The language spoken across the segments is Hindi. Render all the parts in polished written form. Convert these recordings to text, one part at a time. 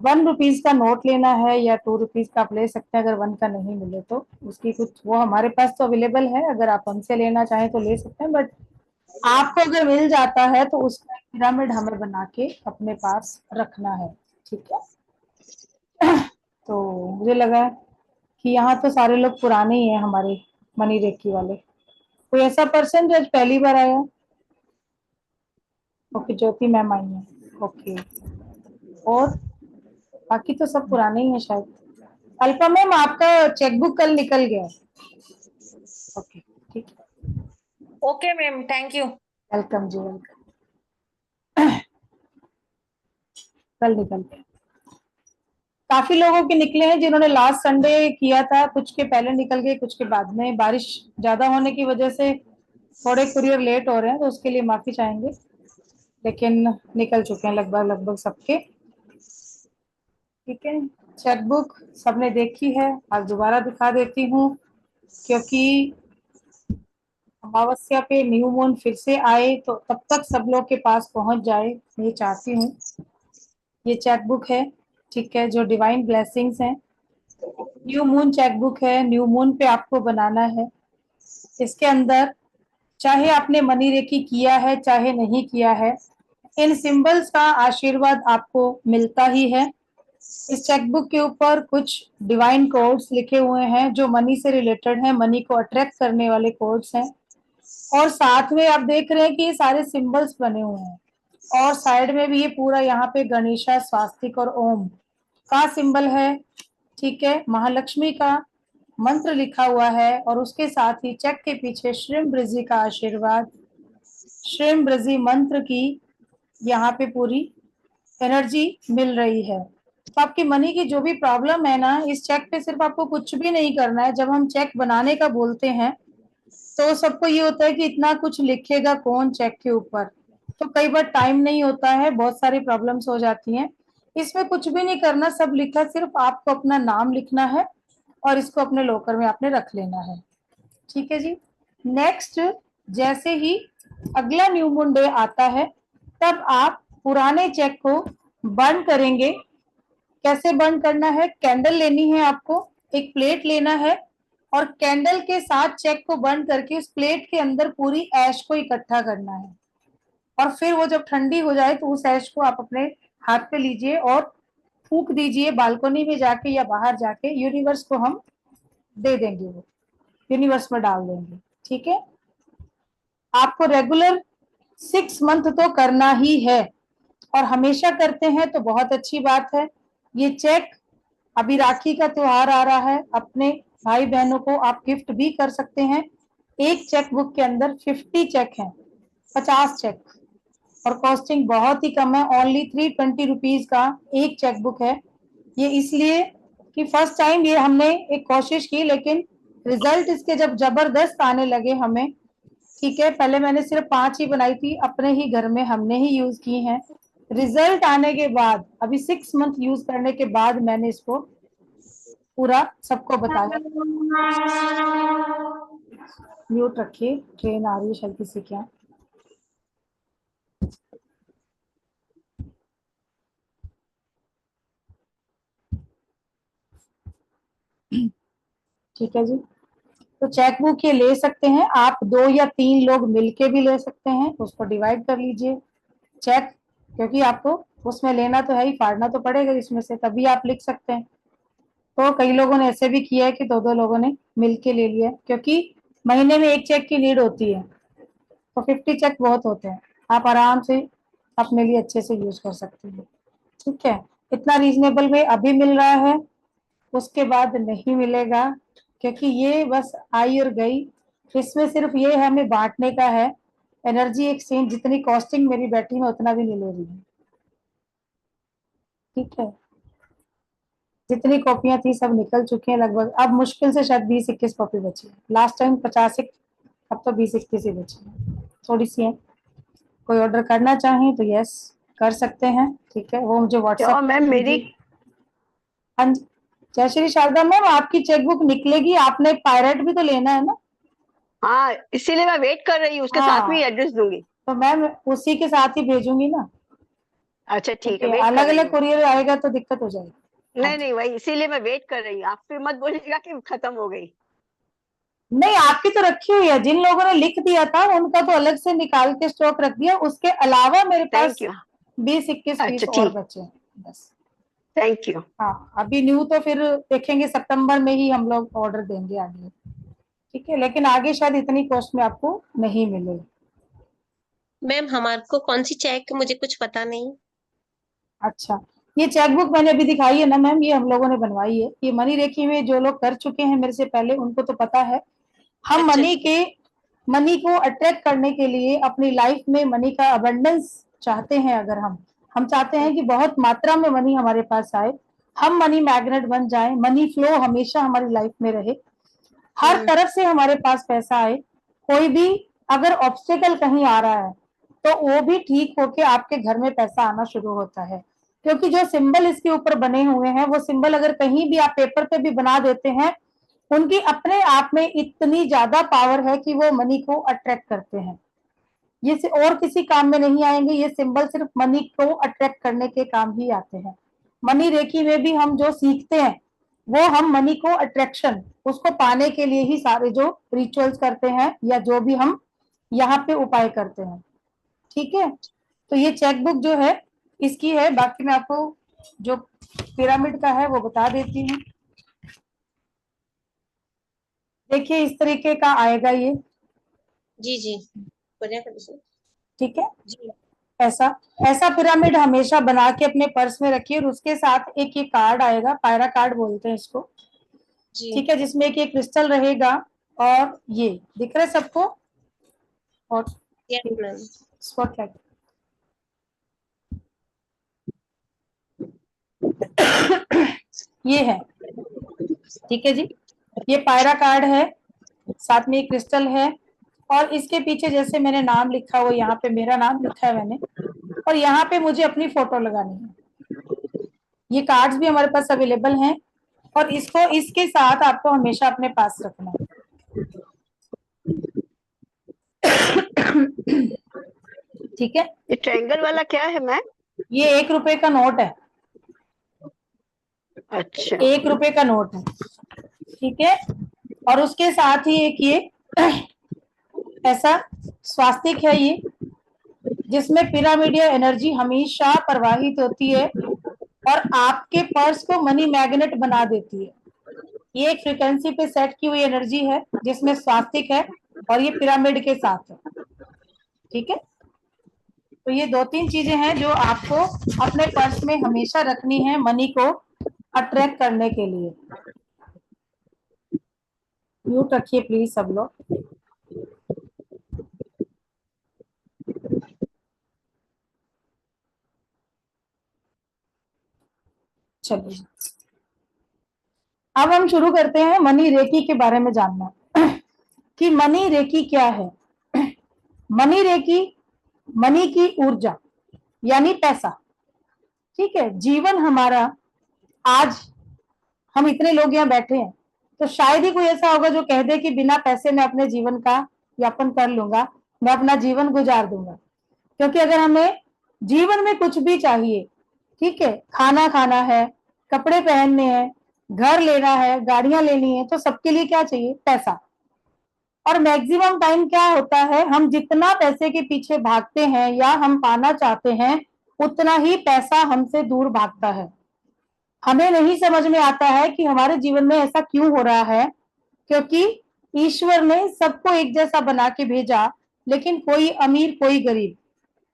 ₹1 का नोट लेना है या ₹2 का आप ले सकते हैं, अगर 1 का नहीं मिले तो उसकी कुछ वो हमारे पास तो अवेलेबल है, अगर आप हमसे लेना चाहें तो ले सकते हैं, बट आपको अगर मिल जाता है तो उसका पिरामिड हमें बना के अपने पास रखना है। ठीक है, तो मुझे लगा कि यहाँ तो सारे लोग पुराने ही हैं हमारे मनी रेकी वाले। कोई ऐसा पर्सन जो आज पहली बार आया? ओके, ज्योति मैम आई है। ओके, और बाकी तो सब पुराने ही हैं शायद। अल्पा मैम, आपका चेकबुक कल निकल गया है। ओके, ठीक है, okay ma'am, thank you. Welcome जी, वेलकम। कल निकल गया। काफी लोगों के निकले हैं जिन्होंने लास्ट संडे किया था, कुछ के पहले निकल गए, कुछ के बाद में। बारिश ज्यादा होने की वजह से थोड़े कुरियर लेट हो रहे हैं, तो उसके लिए माफी चाहेंगे, लेकिन निकल चुके हैं लगभग लगभग सबके। ठीक है, चेकबुक सबने देखी है, आज दोबारा दिखा देती हूँ, क्योंकि अमावस्या पे न्यू मून फिर से आए तो तब तक सब लोग के पास पहुंच जाए, ये चाहती हूँ। ये चेकबुक है, ठीक है, जो डिवाइन ब्लेसिंग्स हैं। न्यू मून चेकबुक है, न्यू मून पे आपको बनाना है। इसके अंदर चाहे आपने मनी रेकी किया है चाहे नहीं किया है, इन सिंबल्स का आशीर्वाद आपको मिलता ही है। इस चेकबुक के ऊपर कुछ डिवाइन कोड्स लिखे हुए हैं जो मनी से रिलेटेड हैं, मनी को अट्रैक्ट करने वाले कोड्स हैं। और साथ में आप देख रहे हैं कि ये सारे सिंबल्स बने हुए हैं, और साइड में भी ये पूरा यहाँ पे गणेशा, स्वास्तिक और ओम का सिंबल है। ठीक है, महालक्ष्मी का मंत्र लिखा हुआ है, और उसके साथ ही चेक के पीछे श्रीम ब्रजी का आशीर्वाद, श्रीम ब्रजी मंत्र की यहाँ पे पूरी एनर्जी मिल रही है। तो आपकी मनी की जो भी प्रॉब्लम है ना, इस चेक पे सिर्फ आपको कुछ भी नहीं करना है। जब हम चेक बनाने का बोलते हैं तो सबको ये होता है कि इतना कुछ लिखेगा कौन चेक के ऊपर, तो कई बार टाइम नहीं होता है, बहुत सारी प्रॉब्लम्स हो जाती हैं। इसमें कुछ भी नहीं करना, सब लिखा, सिर्फ आपको अपना नाम लिखना है और इसको अपने लॉकर में आपने रख लेना है। ठीक है जी। नेक्स्ट, जैसे ही अगला न्यू मून डे आता है तब आप पुराने चेक को बंद करेंगे। कैसे बंद करना है? कैंडल लेनी है आपको, एक प्लेट लेना है, और कैंडल के साथ चेक को बंद करके उस प्लेट के अंदर पूरी ऐश को इकट्ठा करना है, और फिर वो जब ठंडी हो जाए तो उस ऐश को आप अपने हाथ पे लीजिए और फूक दीजिए, बालकनी में जाके या बाहर जाके यूनिवर्स को हम दे देंगे, वो यूनिवर्स में डाल देंगे। ठीक है, आपको रेगुलर 6 मंथ तो करना ही है, और हमेशा करते हैं तो बहुत अच्छी बात है। ये चेक, अभी राखी का त्योहार आ रहा है, अपने भाई बहनों को आप गिफ्ट भी कर सकते हैं। एक चेक बुक के अंदर 50 चेक हैं, 50 चेक, और कॉस्टिंग बहुत ही कम है, ओनली ₹320 का एक चेक बुक है। ये इसलिए कि फर्स्ट टाइम ये हमने एक कोशिश की, लेकिन रिजल्ट इसके जब जबरदस्त आने लगे हमें। ठीक है, पहले मैंने सिर्फ 5 ही बनाई थी, अपने ही घर में हमने ही यूज की हैं। रिजल्ट आने के बाद, अभी 6 मंथ यूज करने के बाद मैंने इसको पूरा सबको बताया। म्यूट रखिए, ट्रेन आ रही है शायद किसी के यहाँ। ठीक है जी, तो चेक बुक ये ले सकते हैं आप, 2 या 3 लोग मिलके भी ले सकते हैं, उसको डिवाइड कर लीजिए चेक, क्योंकि आपको उसमें लेना तो है ही, फाड़ना तो पड़ेगा इसमें से, तभी आप लिख सकते हैं। तो कई लोगों ने ऐसे भी किया है कि 2-2 लोगों ने मिलके ले लिया, क्योंकि महीने में एक चेक की नीड होती है, तो 50 चेक बहुत होते हैं, आप आराम से अपने लिए अच्छे से यूज कर सकते हैं। ठीक है, इतना रीजनेबल में अभी मिल रहा है, उसके बाद नहीं मिलेगा, क्योंकि ये बस आई और गई। इसमें सिर्फ ये है, हमें बांटने का है, एनर्जी एक्सचेंज, जितनी कॉस्टिंग मेरी बैठी है उतना भी नहीं ले रही है। ठीक है, जितनी कॉपियां थी सब निकल चुकी हैं लगभग, अब मुश्किल से शायद 20-21 कॉपी बची है, लास्ट टाइम 50, अब तो 20-21 ही बची है, थोड़ी सी है। कोई ऑर्डर करना चाहें तो यस कर सकते हैं। ठीक है, वो मुझे व्हाट्सएप तो मैम कर मेरी, दीजिए। हाँ जी, जय श्री शारदा मैम, आपकी चेकबुक निकलेगी, आपने पायरेट भी तो लेना है ना? हाँ इसीलिए मैं वेट कर रही हूँ, उसके साथ में हाँ, एड्रेस दूंगी। तो मैम उसी के साथ ही भेजूंगी ना। अच्छा ठीक है, ओके, वेट कर अलग रही अलग हूँ। कुरियर आएगा तो दिक्कत हो जाएगी। हाँ नहीं जी। नहीं, वही इसीलिए मैं वेट कर रही हूँ। आप फिर मत बोलिएगा कि खत्म हो गई। नहीं, आपकी तो रखी हुई है, जिन लोगों ने लिख दिया था उनका तो अलग से निकाल के स्टॉक रख दिया, उसके अलावा मेरे थैंक पास यू। 20-21 अच्छा पीस और ठीक, बचे हैं बस। Thank you. हाँ, अभी न्यू तो फिर देखेंगे सितंबर में ही हम लोग ऑर्डर देंगे आगे, ठीक है, लेकिन आगे शायद इतनी कॉस्ट में आपको नहीं मिले। मैम हमारे को कौन सी चेक, मुझे कुछ पता नहीं। अच्छा, ये चेकबुक मैंने अभी दिखाई है ना मैम, ये हम लोगों ने बनवाई है। ये मनी रेखी में जो लोग कर चुके हैं मेरे से पहले उनको तो पता है। हम अच्छा मनी को अट्रैक्ट करने के लिए अपनी लाइफ में मनी का अबंडेंस चाहते हैं। अगर हम चाहते हैं कि बहुत मात्रा में मनी हमारे पास आए, हम मनी मैग्नेट बन जाएं, मनी फ्लो हमेशा हमारी लाइफ में रहे, हर तरफ से हमारे पास पैसा आए। कोई भी अगर ऑब्स्टेकल कहीं आ रहा है तो वो भी ठीक होके आपके घर में पैसा आना शुरू होता है, क्योंकि जो सिंबल इसके ऊपर बने हुए हैं वो सिंबल अगर कहीं भी आप पेपर पे भी बना देते हैं, उनकी अपने आप में इतनी ज्यादा पावर है कि वो मनी को अट्रैक्ट करते हैं। ये और किसी काम में नहीं आएंगे, ये सिंबल सिर्फ मनी को अट्रैक्ट करने के काम ही आते हैं। मनी रेकी में भी हम जो सीखते हैं वो हम मनी को अट्रैक्शन उसको पाने के लिए ही सारे जो रिचुअल्स करते हैं या जो भी हम यहाँ पे उपाय करते हैं, ठीक है। तो ये चेकबुक जो है इसकी है, बाकी मैं आपको जो पिरामिड का है वो बता देती हूँ। देखिए इस तरीके का आएगा ये, जी जी, बढ़िया कंडीशन। ठीक है। जी ऐसा ऐसा पिरामिड हमेशा बना के अपने पर्स में रखिए, और उसके साथ एक ये कार्ड आएगा, पायरा कार्ड बोलते हैं इसको, जी ठीक है, जिसमें एक ये क्रिस्टल रहेगा और ये दिख रहा है सबको, और यस मैम। स्पॉटलाइट ये है, ठीक है जी। ये पायरा कार्ड है, साथ में क्रिस्टल है, और इसके पीछे जैसे मैंने नाम लिखा हुआ, यहाँ पे मेरा नाम लिखा है मैंने, और यहाँ पे मुझे अपनी फोटो लगानी है। ये कार्ड्स भी हमारे पास अवेलेबल हैं, और इसको इसके साथ आपको हमेशा अपने पास रखना है। ठीक है, ये ट्रायंगल वाला क्या है मैम? ये 1 रुपए का नोट है, अच्छा 1 रुपए का नोट है, ठीक है। और उसके साथ ही एक ये ऐसा स्वास्तिक है ये, जिसमें पिरामिडियल एनर्जी हमेशा प्रवाहित होती है और आपके पर्स को मनी मैग्नेट बना देती है। ये एक फ्रीक्वेंसी पे सेट की हुई एनर्जी है जिसमें स्वास्तिक है और ये पिरामिड के साथ है, ठीक है। तो ये 2-3 चीजें हैं जो आपको अपने पर्स में हमेशा रखनी है मनी को अट्रैक्ट करने के लिए। म्यूट रखिए प्लीज सब लोग। चलिए अब हम शुरू करते हैं मनी रेकी के बारे में जानना कि मनी रेकी क्या है। मनी रेकी मनी की ऊर्जा यानी पैसा, ठीक है। जीवन हमारा, आज हम इतने लोग यहाँ बैठे हैं तो शायद ही कोई ऐसा होगा जो कह दे कि बिना पैसे मैं अपने जीवन का यापन कर लूंगा, मैं अपना जीवन गुजार दूंगा। क्योंकि अगर हमें जीवन में कुछ भी चाहिए, ठीक है, खाना खाना है, कपड़े पहनने हैं, घर लेना है, गाड़ियां लेनी है, तो सबके लिए क्या चाहिए? पैसा। और मैक्सिमम टाइम क्या होता है, हम जितना पैसे के पीछे भागते हैं या हम पाना चाहते हैं उतना ही पैसा हमसे दूर भागता है। हमें नहीं समझ में आता है कि हमारे जीवन में ऐसा क्यों हो रहा है, क्योंकि ईश्वर ने सबको एक जैसा बना के भेजा, लेकिन कोई अमीर कोई गरीब,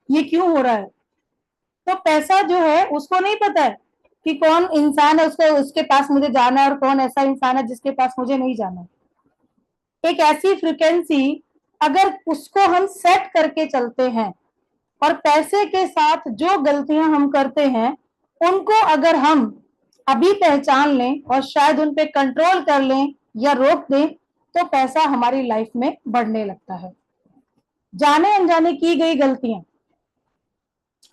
ये क्यों हो रहा है? तो पैसा जो है उसको नहीं पता है कि कौन इंसान है उसको उसके पास मुझे जाना है और कौन ऐसा इंसान है जिसके पास मुझे नहीं जाना। एक ऐसी फ्रिक्वेंसी अगर उसको हम सेट करके चलते हैं और पैसे के साथ जो गलतियां हम करते हैं उनको अगर हम अभी पहचान लें और शायद उन पे कंट्रोल कर लें या रोक दें, तो पैसा हमारी लाइफ में बढ़ने लगता है। जाने अनजाने की गई गलतियां,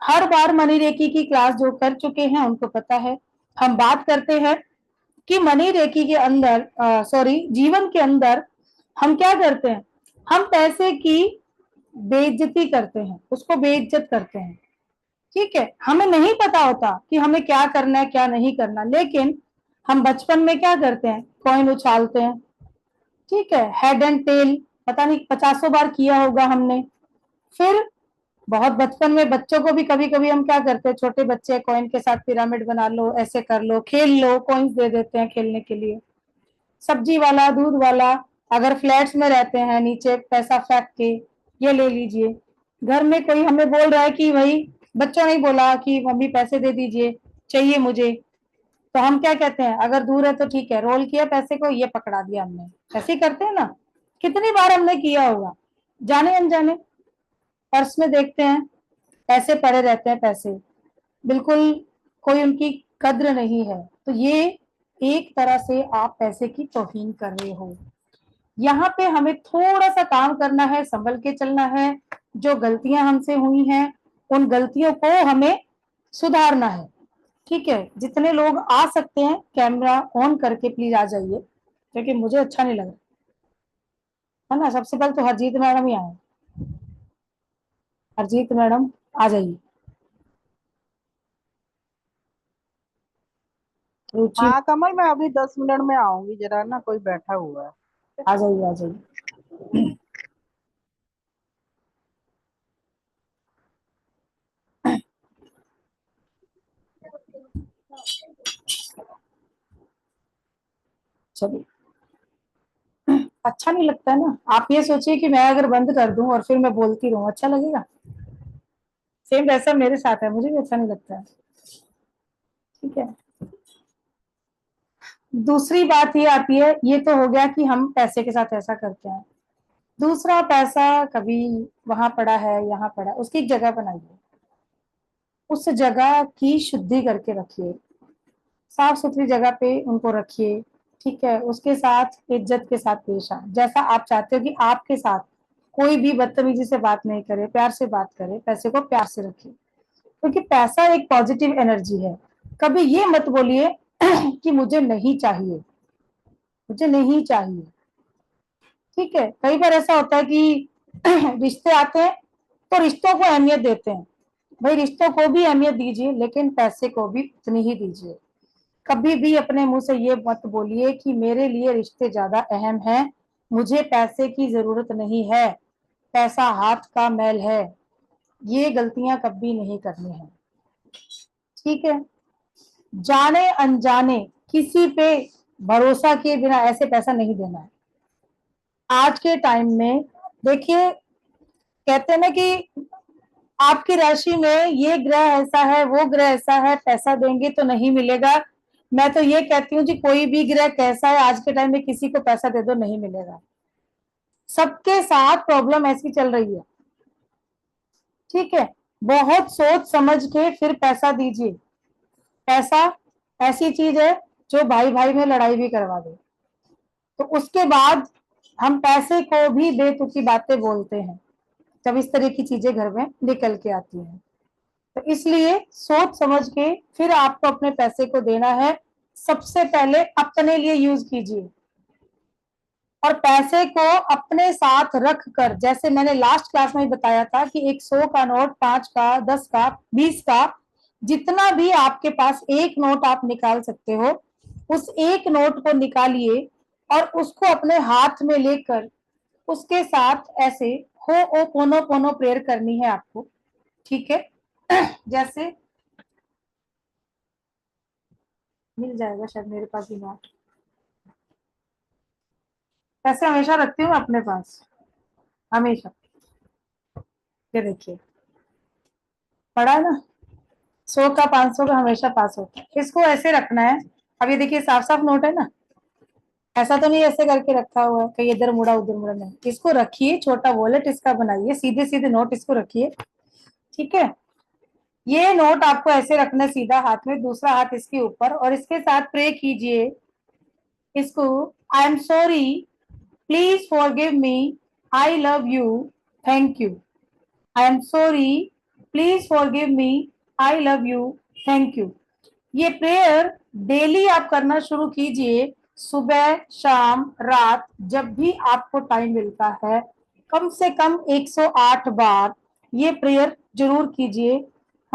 हर बार मनी रेकी की क्लास जो कर चुके हैं उनको पता है। हम बात करते हैं कि मनी रेकी के अंदर जीवन के अंदर हम क्या करते हैं, हम पैसे की बेइज्जती करते हैं, उसको बेइज्जत करते हैं, ठीक है, हमें नहीं पता होता कि हमें क्या करना है क्या नहीं करना, लेकिन हम बचपन में क्या करते हैं, कॉइन उछालते हैं, ठीक है, हेड एंड टेल पता नहीं 50 बार किया होगा हमने। फिर बहुत बचपन में बच्चों को भी कभी कभी हम क्या करते हैं, छोटे बच्चे कॉइन के साथ पिरामिड बना लो, ऐसे कर लो, खेल लो, कॉइन्स दे देते हैं खेलने के लिए। सब्जी वाला, दूध वाला, अगर फ्लैट्स में रहते हैं नीचे पैसा फेंक के ये ले लीजिए। घर में कोई हमें बोल रहा है कि भाई, बच्चों ने बोला कि मम्मी पैसे दे दीजिए, चाहिए मुझे, तो हम क्या कहते हैं, अगर दूर है तो ठीक है, रोल किया पैसे को, ये पकड़ा दिया हमने, ऐसे ही करते हैं ना। कितनी बार हमने किया होगा, जाने अनजाने। पर्स में देखते हैं पैसे पड़े रहते हैं, पैसे बिल्कुल कोई उनकी कद्र नहीं है, तो ये एक तरह से आप पैसे की तौहीन कर रहे हो। यहाँ पे हमें थोड़ा सा काम करना है, संभल के चलना है। जो गलतियां हमसे हुई हैं उन गलतियों को हमें सुधारना है, ठीक है। जितने लोग आ सकते हैं कैमरा ऑन करके प्लीज आ जाइए, क्योंकि मुझे अच्छा नहीं लग रहा है ना। सबसे पहले तो हरजीत मैडम ही आए, हरजीत मैडम आ जाइए, रुचि हाँ कमल, मैं अभी 10 मिनट में आऊंगी, जरा ना कोई बैठा हुआ है। आ जाइए, आ जाइए। चलिए, अच्छा नहीं लगता है ना। आप ये सोचिए कि मैं अगर बंद कर दूं और फिर मैं बोलती रहूं, अच्छा लगेगा? सेम वैसा मेरे साथ है, मुझे भी अच्छा नहीं लगता है, ठीक है। दूसरी बात ये आती है, ये तो हो गया कि हम पैसे के साथ ऐसा करते हैं। दूसरा, पैसा कभी वहां पड़ा है, यहाँ पड़ा है, उसकी एक जगह बनाइए, उस जगह की शुद्धि करके रखिए, साफ सुथरी जगह पे उनको रखिए, ठीक है। उसके साथ इज्जत के साथ पेश आए, जैसा आप चाहते हो कि आपके साथ कोई भी बदतमीजी से बात नहीं करे, प्यार से बात करे। पैसे को प्यार से रखिए, क्योंकि पैसा एक पॉजिटिव एनर्जी है। कभी ये मत बोलिए कि मुझे नहीं चाहिए, मुझे नहीं चाहिए, ठीक है। कई बार ऐसा होता है कि रिश्ते आते हैं तो रिश्तों को अहमियत देते हैं, भाई रिश्तों को भी अहमियत दीजिए, लेकिन पैसे को भी उतनी ही दीजिए। कभी भी अपने मुंह से ये मत बोलिए कि मेरे लिए रिश्ते ज्यादा अहम हैं, मुझे पैसे की जरूरत नहीं है, पैसा हाथ का मैल है। ये गलतियां कभी नहीं करनी है, ठीक है। जाने अनजाने किसी पे भरोसा किए बिना ऐसे पैसा नहीं देना है। आज के टाइम में देखिए, कहते हैं ना कि आपकी राशि में ये ग्रह ऐसा है, वो ग्रह ऐसा है, पैसा देंगे तो नहीं मिलेगा। मैं तो ये कहती हूँ कि कोई भी ग्रह कैसा है, आज के टाइम में किसी को पैसा दे दो नहीं मिलेगा। सबके साथ प्रॉब्लम ऐसी चल रही है, ठीक है। बहुत सोच समझ के फिर पैसा दीजिए। पैसा ऐसी चीज है जो भाई भाई में लड़ाई भी करवा दे। तो उसके बाद हम पैसे को भी बेतुकी बातें बोलते हैं जब इस तरह की चीजें घर में निकल के आती हैं। तो इसलिए सोच समझ के फिर आपको अपने पैसे को देना है। सबसे पहले अपने लिए यूज कीजिए, और पैसे को अपने साथ रख कर, जैसे मैंने लास्ट क्लास में बताया था कि एक 100 का नोट, 5 का, 10 का, 20 का, जितना भी आपके पास एक नोट आप निकाल सकते हो, उस एक नोट को निकालिए और उसको अपने हाथ में लेकर उसके साथ ऐसे हो ओ पोनो पोनो प्रेयर करनी है आपको, ठीक है। जैसे मिल जाएगा शायद मेरे पास भी नोट, पैसे हमेशा रखती हूँ अपने पास, हमेशा। ये देखिए पड़ा है ना, 100 का, 500 का हमेशा पास होता है। इसको ऐसे रखना है। अब ये देखिए साफ साफ नोट है ना, ऐसा तो नहीं ऐसे करके रखा हुआ है कहीं इधर मुड़ा उधर मुड़ा, नहीं। इसको रखिए, छोटा वॉलेट इसका बनाइए, सीधे सीधे नोट इसको रखिए, ठीक है। ये नोट आपको ऐसे रखना सीधा हाथ में, दूसरा हाथ इसके ऊपर, और इसके साथ प्रे कीजिए इसको, I am sorry, please forgive me, I love you, thank you. I am sorry, please forgive me, I love you, thank you. ये प्रेयर डेली आप करना शुरू कीजिए, सुबह शाम रात, जब भी आपको टाइम मिलता है, कम से कम 108 बार ये प्रेयर जरूर कीजिए।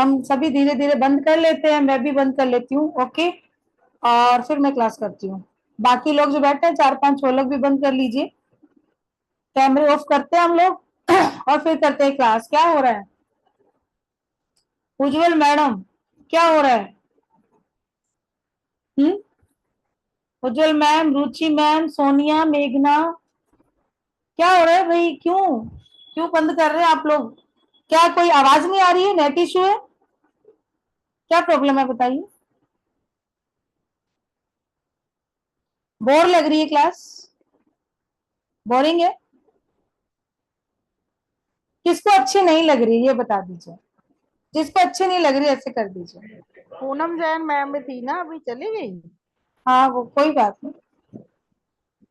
हम सभी धीरे धीरे बंद कर लेते हैं, मैं भी बंद कर लेती हूँ। ओके, और फिर मैं क्लास करती हूँ। बाकी लोग जो बैठे हैं 4-5-6 लोग भी बंद कर लीजिए, कैमरे ऑफ करते हैं हम लोग और फिर करते हैं क्लास। क्या हो रहा है उज्जवल मैडम, क्या हो रहा है? उज्जवल मैम, रुचि मैम, सोनिया, मेघना, क्या हो रहा है भाई? क्यों क्यों बंद कर रहे हैं आप लोग? क्या कोई आवाज नहीं आ रही है? नेट इशू है? क्या प्रॉब्लम है बताइए? बोर लग रही है क्लास? बोरिंग है? किसको अच्छी नहीं लग रही ये बता दीजिए। जिसको अच्छी नहीं लग रही ऐसे कर दीजिए। पूनम जैन मैम भी थी ना, अभी चली गई। हाँ वो कोई बात नहीं,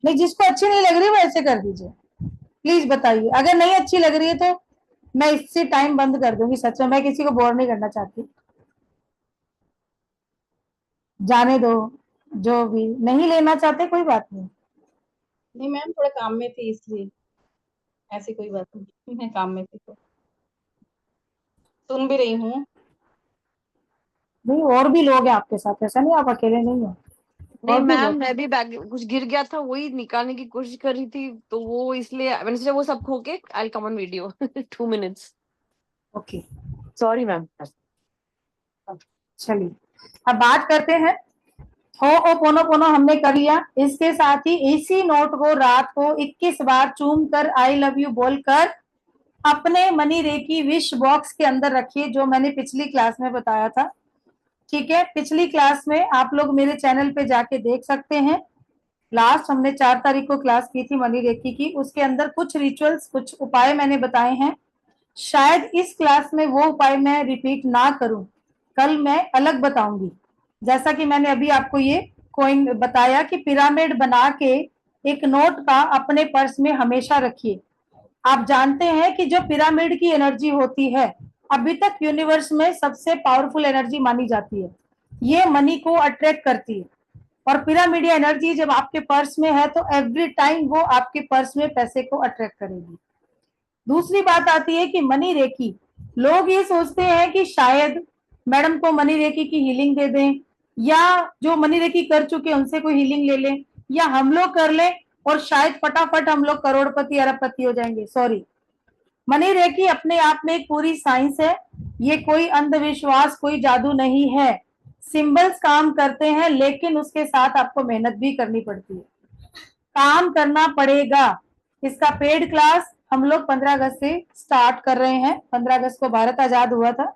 नहीं जिसको अच्छी नहीं लग रही वो ऐसे कर दीजिए। प्लीज बताइए, अगर नहीं अच्छी लग रही है तो मैं इसी टाइम बंद कर दूंगी। सच में मैं किसी को बोर नहीं करना चाहती, जाने दो। जो भी नहीं लेना चाहते कोई बात नहीं। नहीं मैम, थोड़ा काम में थी इसलिए, ऐसी कोई बात नहीं, मैं काम में थी तो सुन भी रही हूँ। नहीं और भी लोग हैं आपके साथ, ऐसा नहीं आप अकेले नहीं हो। नहीं और भी मैम, लोग। मैं भी बैग कुछ गिर गया था, वही निकालने की कोशिश कर रही थी, तो वो इसलिए मैंने सोचा वो सब खो के I come on video 2 minutes. Okay sorry ma'am. चलिए अब बात करते हैं। हो ओ पोनो पोनो हमने कर लिया। इसके साथ ही इसी नोट को रात को 21 बार चूम कर आई लव यू बोलकर अपने मनी रेकी विश बॉक्स के अंदर रखिए, जो मैंने पिछली क्लास में बताया था। ठीक है, पिछली क्लास में आप लोग मेरे चैनल पे जाके देख सकते हैं। लास्ट हमने 4 तारीख को क्लास की थी मनी रेकी की, उसके अंदर कुछ रिचुअल्स, कुछ उपाय मैंने बताए हैं। शायद इस क्लास में वो उपाय मैं रिपीट ना करूं, कल मैं अलग बताऊंगी। जैसा कि मैंने अभी आपको ये कोइन बताया कि पिरामिड बना के एक नोट का अपने पर्स में हमेशा रखिए। आप जानते हैं कि जो पिरामिड की एनर्जी होती है अभी तक यूनिवर्स में सबसे पावरफुल एनर्जी मानी जाती है। ये मनी को अट्रैक्ट करती है, और पिरामिडिया एनर्जी जब आपके पर्स में है तो एवरी टाइम वो आपके पर्स में पैसे को अट्रैक्ट करेगी। दूसरी बात आती है कि मनी रेकी, लोग ये सोचते हैं कि शायद मैडम को मनी रेकी की हीलिंग दे दें, या जो मनी रेकी कर चुके उनसे कोई हीलिंग ले लें, या हम लोग कर लें और शायद फटाफट हम लोग करोड़पति अरबपति हो जाएंगे। सॉरी, मनी रेकी अपने आप में एक पूरी साइंस है। ये कोई अंधविश्वास, कोई जादू नहीं है। सिंबल्स काम करते हैं, लेकिन उसके साथ आपको मेहनत भी करनी पड़ती है, काम करना पड़ेगा। इसका पेड क्लास हम लोग 15 अगस्त से स्टार्ट कर रहे हैं। 15 अगस्त को भारत आजाद हुआ था,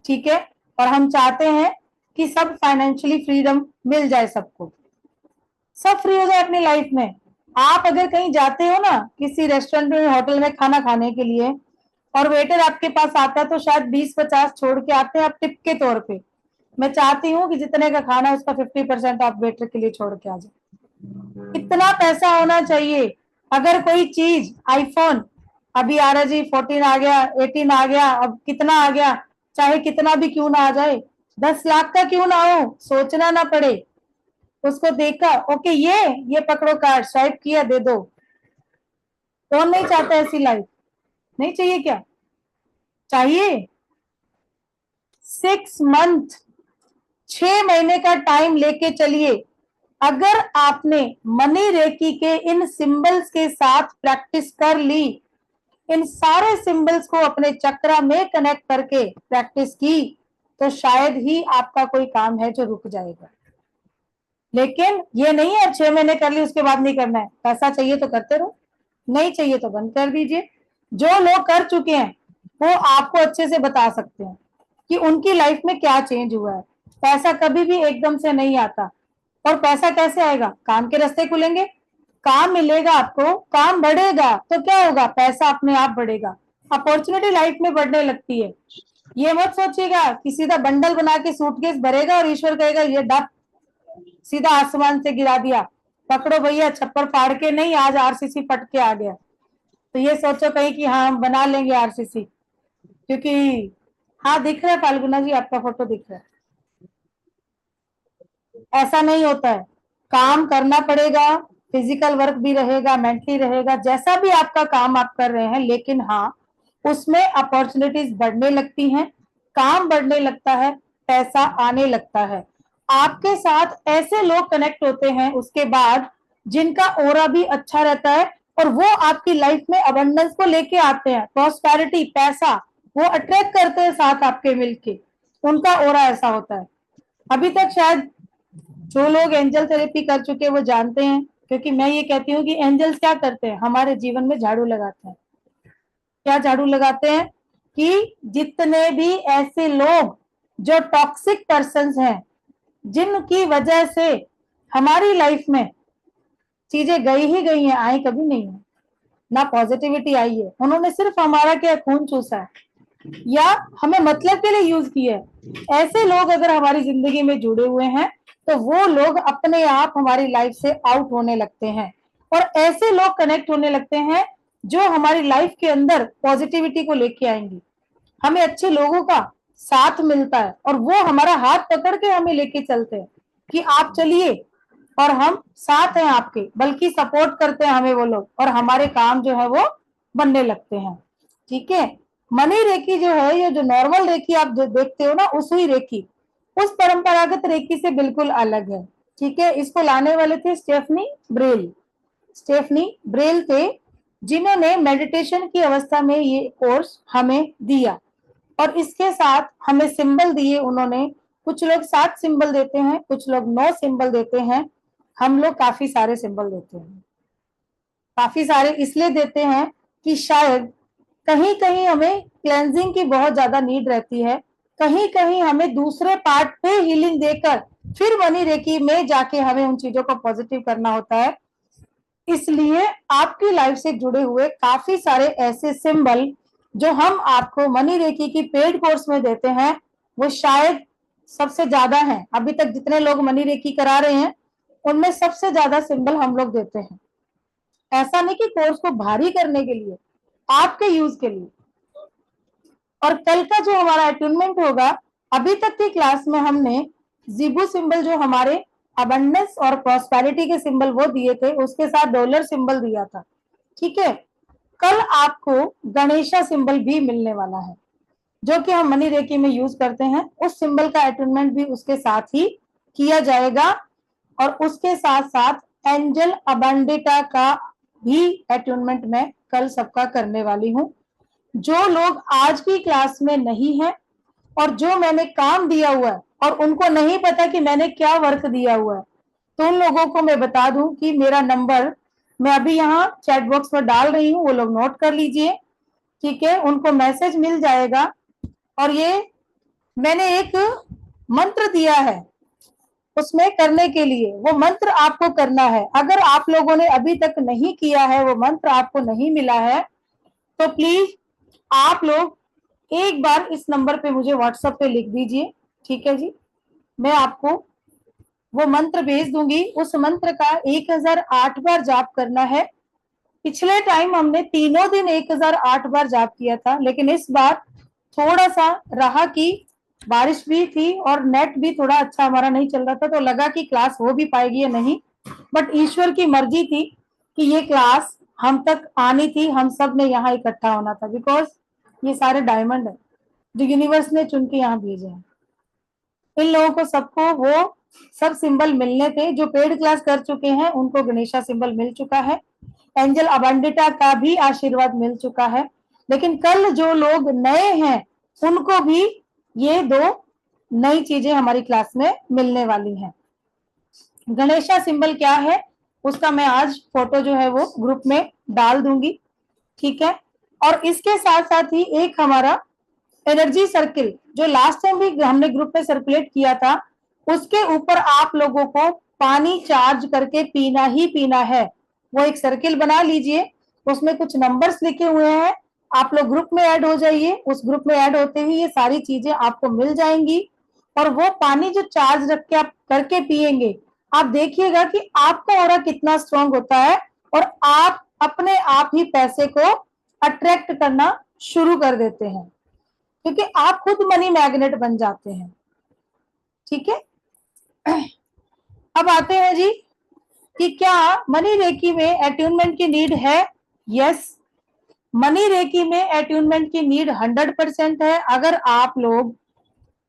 ठीक है, और हम चाहते हैं कि सब फाइनेंशियली फ्रीडम मिल जाए, सबको, सब फ्री हो जाए अपनी लाइफ में। आप अगर कहीं जाते हो ना, किसी रेस्टोरेंट में, होटल में खाना खाने के लिए, और वेटर आपके पास आता है तो शायद 20-50 छोड़ के आते हैं आप टिप के तौर पे। मैं चाहती हूँ कि जितने का खाना है उसका 50% आप वेटर के लिए छोड़ के आ जाए। इतना पैसा होना चाहिए। अगर कोई चीज, आईफोन अभी आ रहा जी, 14 आ गया, 18 आ गया, अब कितना आ गया, चाहे कितना भी क्यों ना आ जाए, 10 लाख का क्यों ना हो, सोचना ना पड़े, उसको देखा, ओके ये पकड़ो कार्ड, स्वाइप किया, दे दो। कौन नहीं चाहता ऐसी लाइफ? नहीं चाहिए क्या? चाहिए। 6 मंथ, 6 महीने का टाइम लेके चलिए। अगर आपने मनी रेकी के इन सिंबल्स के साथ प्रैक्टिस कर ली, इन सारे सिंबल्स को अपने चक्रा में कनेक्ट करके प्रैक्टिस की, तो शायद ही आपका कोई काम है जो रुक जाएगा। लेकिन ये नहीं है 6 महीने कर ली उसके बाद नहीं करना है। पैसा चाहिए तो करते रहो, नहीं चाहिए तो बंद कर दीजिए। जो लोग कर चुके हैं वो आपको अच्छे से बता सकते हैं कि उनकी लाइफ में क्या चेंज हुआ है। पैसा कभी भी एकदम से नहीं आता। और पैसा कैसे आएगा? काम के रास्ते खुलेंगे, काम मिलेगा आपको, काम बढ़ेगा तो क्या होगा? पैसा अपने आप बढ़ेगा, अपॉर्चुनिटी लाइफ में बढ़ने लगती है। ये मत सोचिएगा कि सीधा बंडल बना के सूटकेस भरेगा और ईश्वर कहेगा ये डब, सीधा आसमान से गिरा दिया, पकड़ो भैया, छप्पर फाड़ के नहीं, आज आरसीसी पट के आ गया। तो ये सोचो कहीं कि हाँ हम बना लेंगे आरसीसी, क्योंकि हाँ दिख रहा है फाल्गुना जी, आपका फोटो दिख रहा है। ऐसा नहीं होता है, काम करना पड़ेगा, फिजिकल वर्क भी रहेगा, मेंटली रहेगा, जैसा भी आपका काम आप कर रहे हैं, लेकिन हाँ उसमें अपॉर्चुनिटीज बढ़ने लगती हैं। काम बढ़ने लगता है, पैसा आने लगता है। आपके साथ ऐसे लोग कनेक्ट होते हैं उसके बाद जिनका ऑरा भी अच्छा रहता है और वो आपकी लाइफ में अबंडेंस को लेके आते हैं, प्रॉस्पेरिटी, पैसा वो अट्रैक्ट करते हैं साथ आपके मिलके, उनका ऑरा ऐसा होता है। अभी तक शायद जो लोग एंजल थेरेपी कर चुके हैं वो जानते हैं, क्योंकि मैं ये कहती हूँ कि एंजल्स क्या करते हैं, हमारे जीवन में झाड़ू लगाते हैं। क्या झाड़ू लगाते हैं कि जितने भी ऐसे लोग जो टॉक्सिक पर्सन्स हैं, जिनकी वजह से हमारी लाइफ में चीजें गई ही गई हैं, आई कभी नहीं है, ना पॉजिटिविटी आई है, उन्होंने सिर्फ हमारा क्या खून चूसा है या हमें मतलब के लिए यूज किया है। ऐसे लोग अगर हमारी जिंदगी में जुड़े हुए हैं तो वो लोग अपने आप हमारी लाइफ से आउट होने लगते हैं और ऐसे लोग कनेक्ट होने लगते हैं जो हमारी लाइफ के अंदर पॉजिटिविटी को लेके आएंगे। हमें अच्छे लोगों का साथ मिलता है और वो हमारा हाथ पकड़ के हमें लेके चलते हैं कि आप चलिए और हम साथ हैं आपके, बल्कि सपोर्ट करते हैं हमें वो लोग और हमारे काम जो है वो बनने लगते हैं। ठीक है, मनी रेकी जो है, ये जो नॉर्मल रेकी आप जो देखते हो ना, उसी रेकी उस परंपरागत रेकी से बिल्कुल अलग है। ठीक है, इसको लाने वाले थे स्टेफनी ब्रेल। स्टेफनी ब्रेल थे जिन्होंने मेडिटेशन की अवस्था में ये कोर्स हमें दिया और इसके साथ हमें सिंबल दिए उन्होंने। कुछ लोग 7 सिंबल देते हैं, कुछ लोग 9 सिंबल देते हैं, हम लोग काफी सारे सिंबल देते हैं। काफी सारे इसलिए देते हैं कि शायद कहीं कहीं हमें क्लेंजिंग की बहुत ज्यादा नीड रहती है, कहीं कहीं हमें दूसरे पार्ट पे हीलिंग देकर फिर मनी रेकी में जाके हमें उन चीजों को पॉजिटिव करना होता है। इसलिए आपकी लाइफ से जुड़े हुए काफी सारे ऐसे सिंबल जो हम आपको मनी रेकी की पेड कोर्स में देते हैं वो शायद सबसे ज्यादा हैं। अभी तक जितने लोग मनी रेकी करा रहे हैं उनमें सबसे ज्यादा सिंबल हम लोग देते हैं। ऐसा नहीं कि कोर्स को भारी करने के लिए, आपके यूज के लिए। और कल का जो हमारा अट्यूनमेंट होगा, अभी तक की क्लास में हमने जीबू सिंबल जो हमारे अबंडेंस और प्रॉस्पेरिटी के सिंबल वो दिए थे, उसके साथ डॉलर सिंबल दिया था। ठीक है, कल आपको गणेशा सिंबल भी मिलने वाला है जो कि हम मनी रेकी में यूज करते हैं। उस सिंबल का अट्यूनमेंट भी उसके साथ ही किया जाएगा और उसके साथ साथ एंजल अबांडिटा का भी अट्यूनमेंट मैं कल सबका करने वाली हूँ। जो लोग आज की क्लास में नहीं है और जो मैंने काम दिया हुआ है और उनको नहीं पता कि मैंने क्या वर्क दिया हुआ है, तो उन लोगों को मैं बता दूं कि मेरा नंबर मैं अभी यहाँ चैट बॉक्स में डाल रही हूँ, वो लोग नोट कर लीजिए। ठीक है, उनको मैसेज मिल जाएगा और ये मैंने एक मंत्र दिया है उसमें करने के लिए, वो मंत्र आपको करना है। अगर आप लोगों ने अभी तक नहीं किया है, वो मंत्र आपको नहीं मिला है, तो प्लीज आप लोग एक बार इस नंबर पे मुझे व्हाट्सएप पे लिख दीजिए। ठीक है जी, मैं आपको वो मंत्र भेज दूंगी। उस मंत्र का 1008 बार जाप करना है। पिछले टाइम हमने तीनों दिन 1008 बार जाप किया था, लेकिन इस बार थोड़ा सा रहा कि बारिश भी थी और नेट भी थोड़ा अच्छा हमारा नहीं चल रहा था, तो लगा कि क्लास हो भी पाएगी या नहीं। बट ईश्वर की मर्जी थी कि ये क्लास हम तक आनी थी, हम सब ने यहाँ इकट्ठा होना था, बिकॉज ये सारे डायमंड है जो यूनिवर्स ने चुन के यहाँ भेजे हैं। इन लोगों को सबको वो सब सिंबल मिलने थे। जो पेड क्लास कर चुके हैं उनको गणेशा सिंबल मिल चुका है, एंजल अबांडिटा का भी आशीर्वाद मिल चुका है, लेकिन कल जो लोग नए हैं उनको भी ये 2 नई चीजें हमारी क्लास में मिलने वाली हैं। गणेशा सिंबल क्या है उसका मैं आज फोटो जो है वो ग्रुप में डाल दूंगी। ठीक है, और इसके साथ साथ ही एक हमारा एनर्जी सर्किल जो लास्ट टाइम भी हमने ग्रुप में सर्कुलेट किया था, उसके ऊपर आप लोगों को पानी चार्ज करके पीना ही पीना है। वो एक सर्किल बना लीजिए, उसमें कुछ नंबर्स लिखे हुए हैं, आप लोग ग्रुप में ऐड हो जाइए। उस ग्रुप में ऐड होते ही ये सारी चीजें आपको मिल जाएंगी और वो पानी जो चार्ज रख के आप करके पिएंगे, आप देखिएगा कि आपका ऑरा कितना स्ट्रांग होता है और आप अपने आप ही पैसे को अट्रैक्ट करना शुरू कर देते हैं, क्योंकि आप खुद मनी मैग्नेट बन जाते हैं। ठीक है, अब आते हैं जी कि क्या मनी रेकी में अट्यूनमेंट की नीड है? यस, मनी रेकी में अट्यूनमेंट की नीड 100% है। अगर आप लोग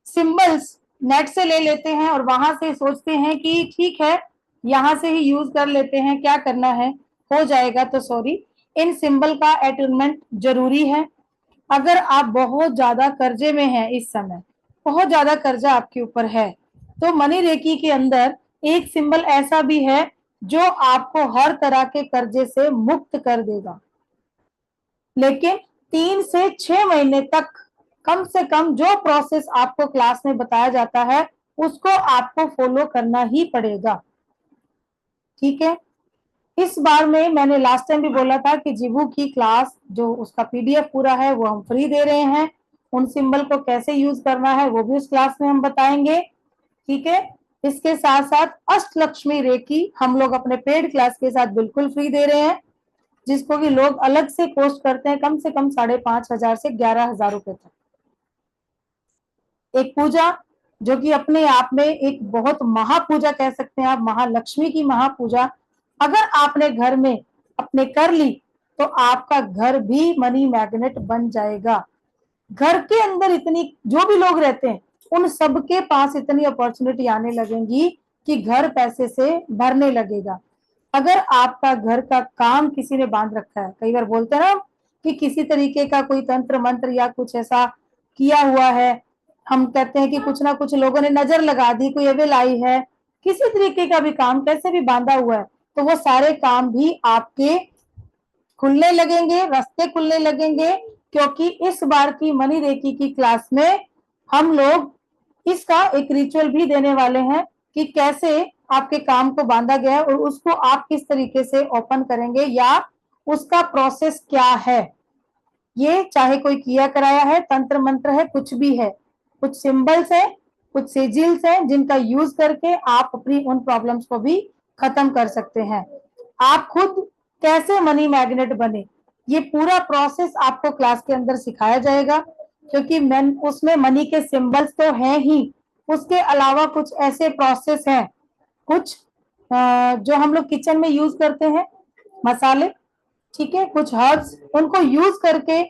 सिंबल्स नेट से ले लेते हैं और वहां से सोचते हैं कि ठीक है यहाँ से ही यूज कर लेते हैं, क्या करना है, हो जाएगा। तो सॉरी, इन सिंबल का अटेनमेंट जरूरी है। अगर आप बहुत ज्यादा कर्जे में हैं इस समय, बहुत ज्यादा कर्जा आपके ऊपर है, तो मनी रेकी के अंदर एक सिंबल ऐसा भी है जो आपको हर तरह के कर्जे से मुक्त कर देगा। लेकिन 3 से 6 महीने तक कम से कम जो प्रोसेस आपको क्लास में बताया जाता है उसको आपको फॉलो करना ही पड़ेगा। ठीक है, इस बार में मैंने लास्ट टाइम भी बोला था कि जीवू की क्लास जो उसका पीडीएफ पूरा है वो हम फ्री दे रहे हैं। उन सिंबल को कैसे यूज करना है वो भी उस क्लास में हम बताएंगे। ठीक है, इसके साथ साथ अष्टलक्ष्मी रेकी हम लोग अपने पेड क्लास के साथ बिल्कुल फ्री दे रहे हैं, जिसको कि लोग अलग से कोस्ट करते हैं कम से कम 5,500 से 11,000 रुपए तक। एक पूजा जो कि अपने आप में एक बहुत महापूजा कह सकते हैं आप, महालक्ष्मी की महापूजा अगर आपने घर में अपने कर ली तो आपका घर भी मनी मैग्नेट बन जाएगा। घर के अंदर इतनी जो भी लोग रहते हैं उन सबके पास इतनी अपॉर्चुनिटी आने लगेंगी कि घर पैसे से भरने लगेगा। अगर आपका घर का काम किसी ने बांध रखा है, कई बार बोलते हैं ना कि किसी तरीके का कोई तंत्र मंत्र या कुछ ऐसा किया हुआ है, हम कहते हैं कि कुछ ना कुछ लोगों ने नजर लगा दी, कोई एविल आई है, किसी तरीके का भी काम कैसे भी बांधा हुआ है, तो वो सारे काम भी आपके खुलने लगेंगे, रास्ते खुलने लगेंगे। क्योंकि इस बार की मनी रेकी की क्लास में हम लोग इसका एक रिचुअल भी देने वाले हैं कि कैसे आपके काम को बांधा गया है और उसको आप किस तरीके से ओपन करेंगे या उसका प्रोसेस क्या है। ये चाहे कोई किया कराया है, तंत्र मंत्र है, कुछ भी है, कुछ सिंबल्स है, कुछ सिजिल्स है जिनका यूज करके आप अपनी उन प्रॉब्लम्स को भी खत्म कर सकते हैं। आप खुद कैसे मनी मैग्नेट बने, ये पूरा प्रोसेस आपको क्लास के अंदर सिखाया जाएगा। क्योंकि उसमें मनी के सिंबल्स तो हैं ही, उसके अलावा कुछ ऐसे प्रोसेस हैं, कुछ जो हम लोग किचन में यूज करते हैं मसाले, ठीक है, कुछ हर्ब्स, उनको यूज करके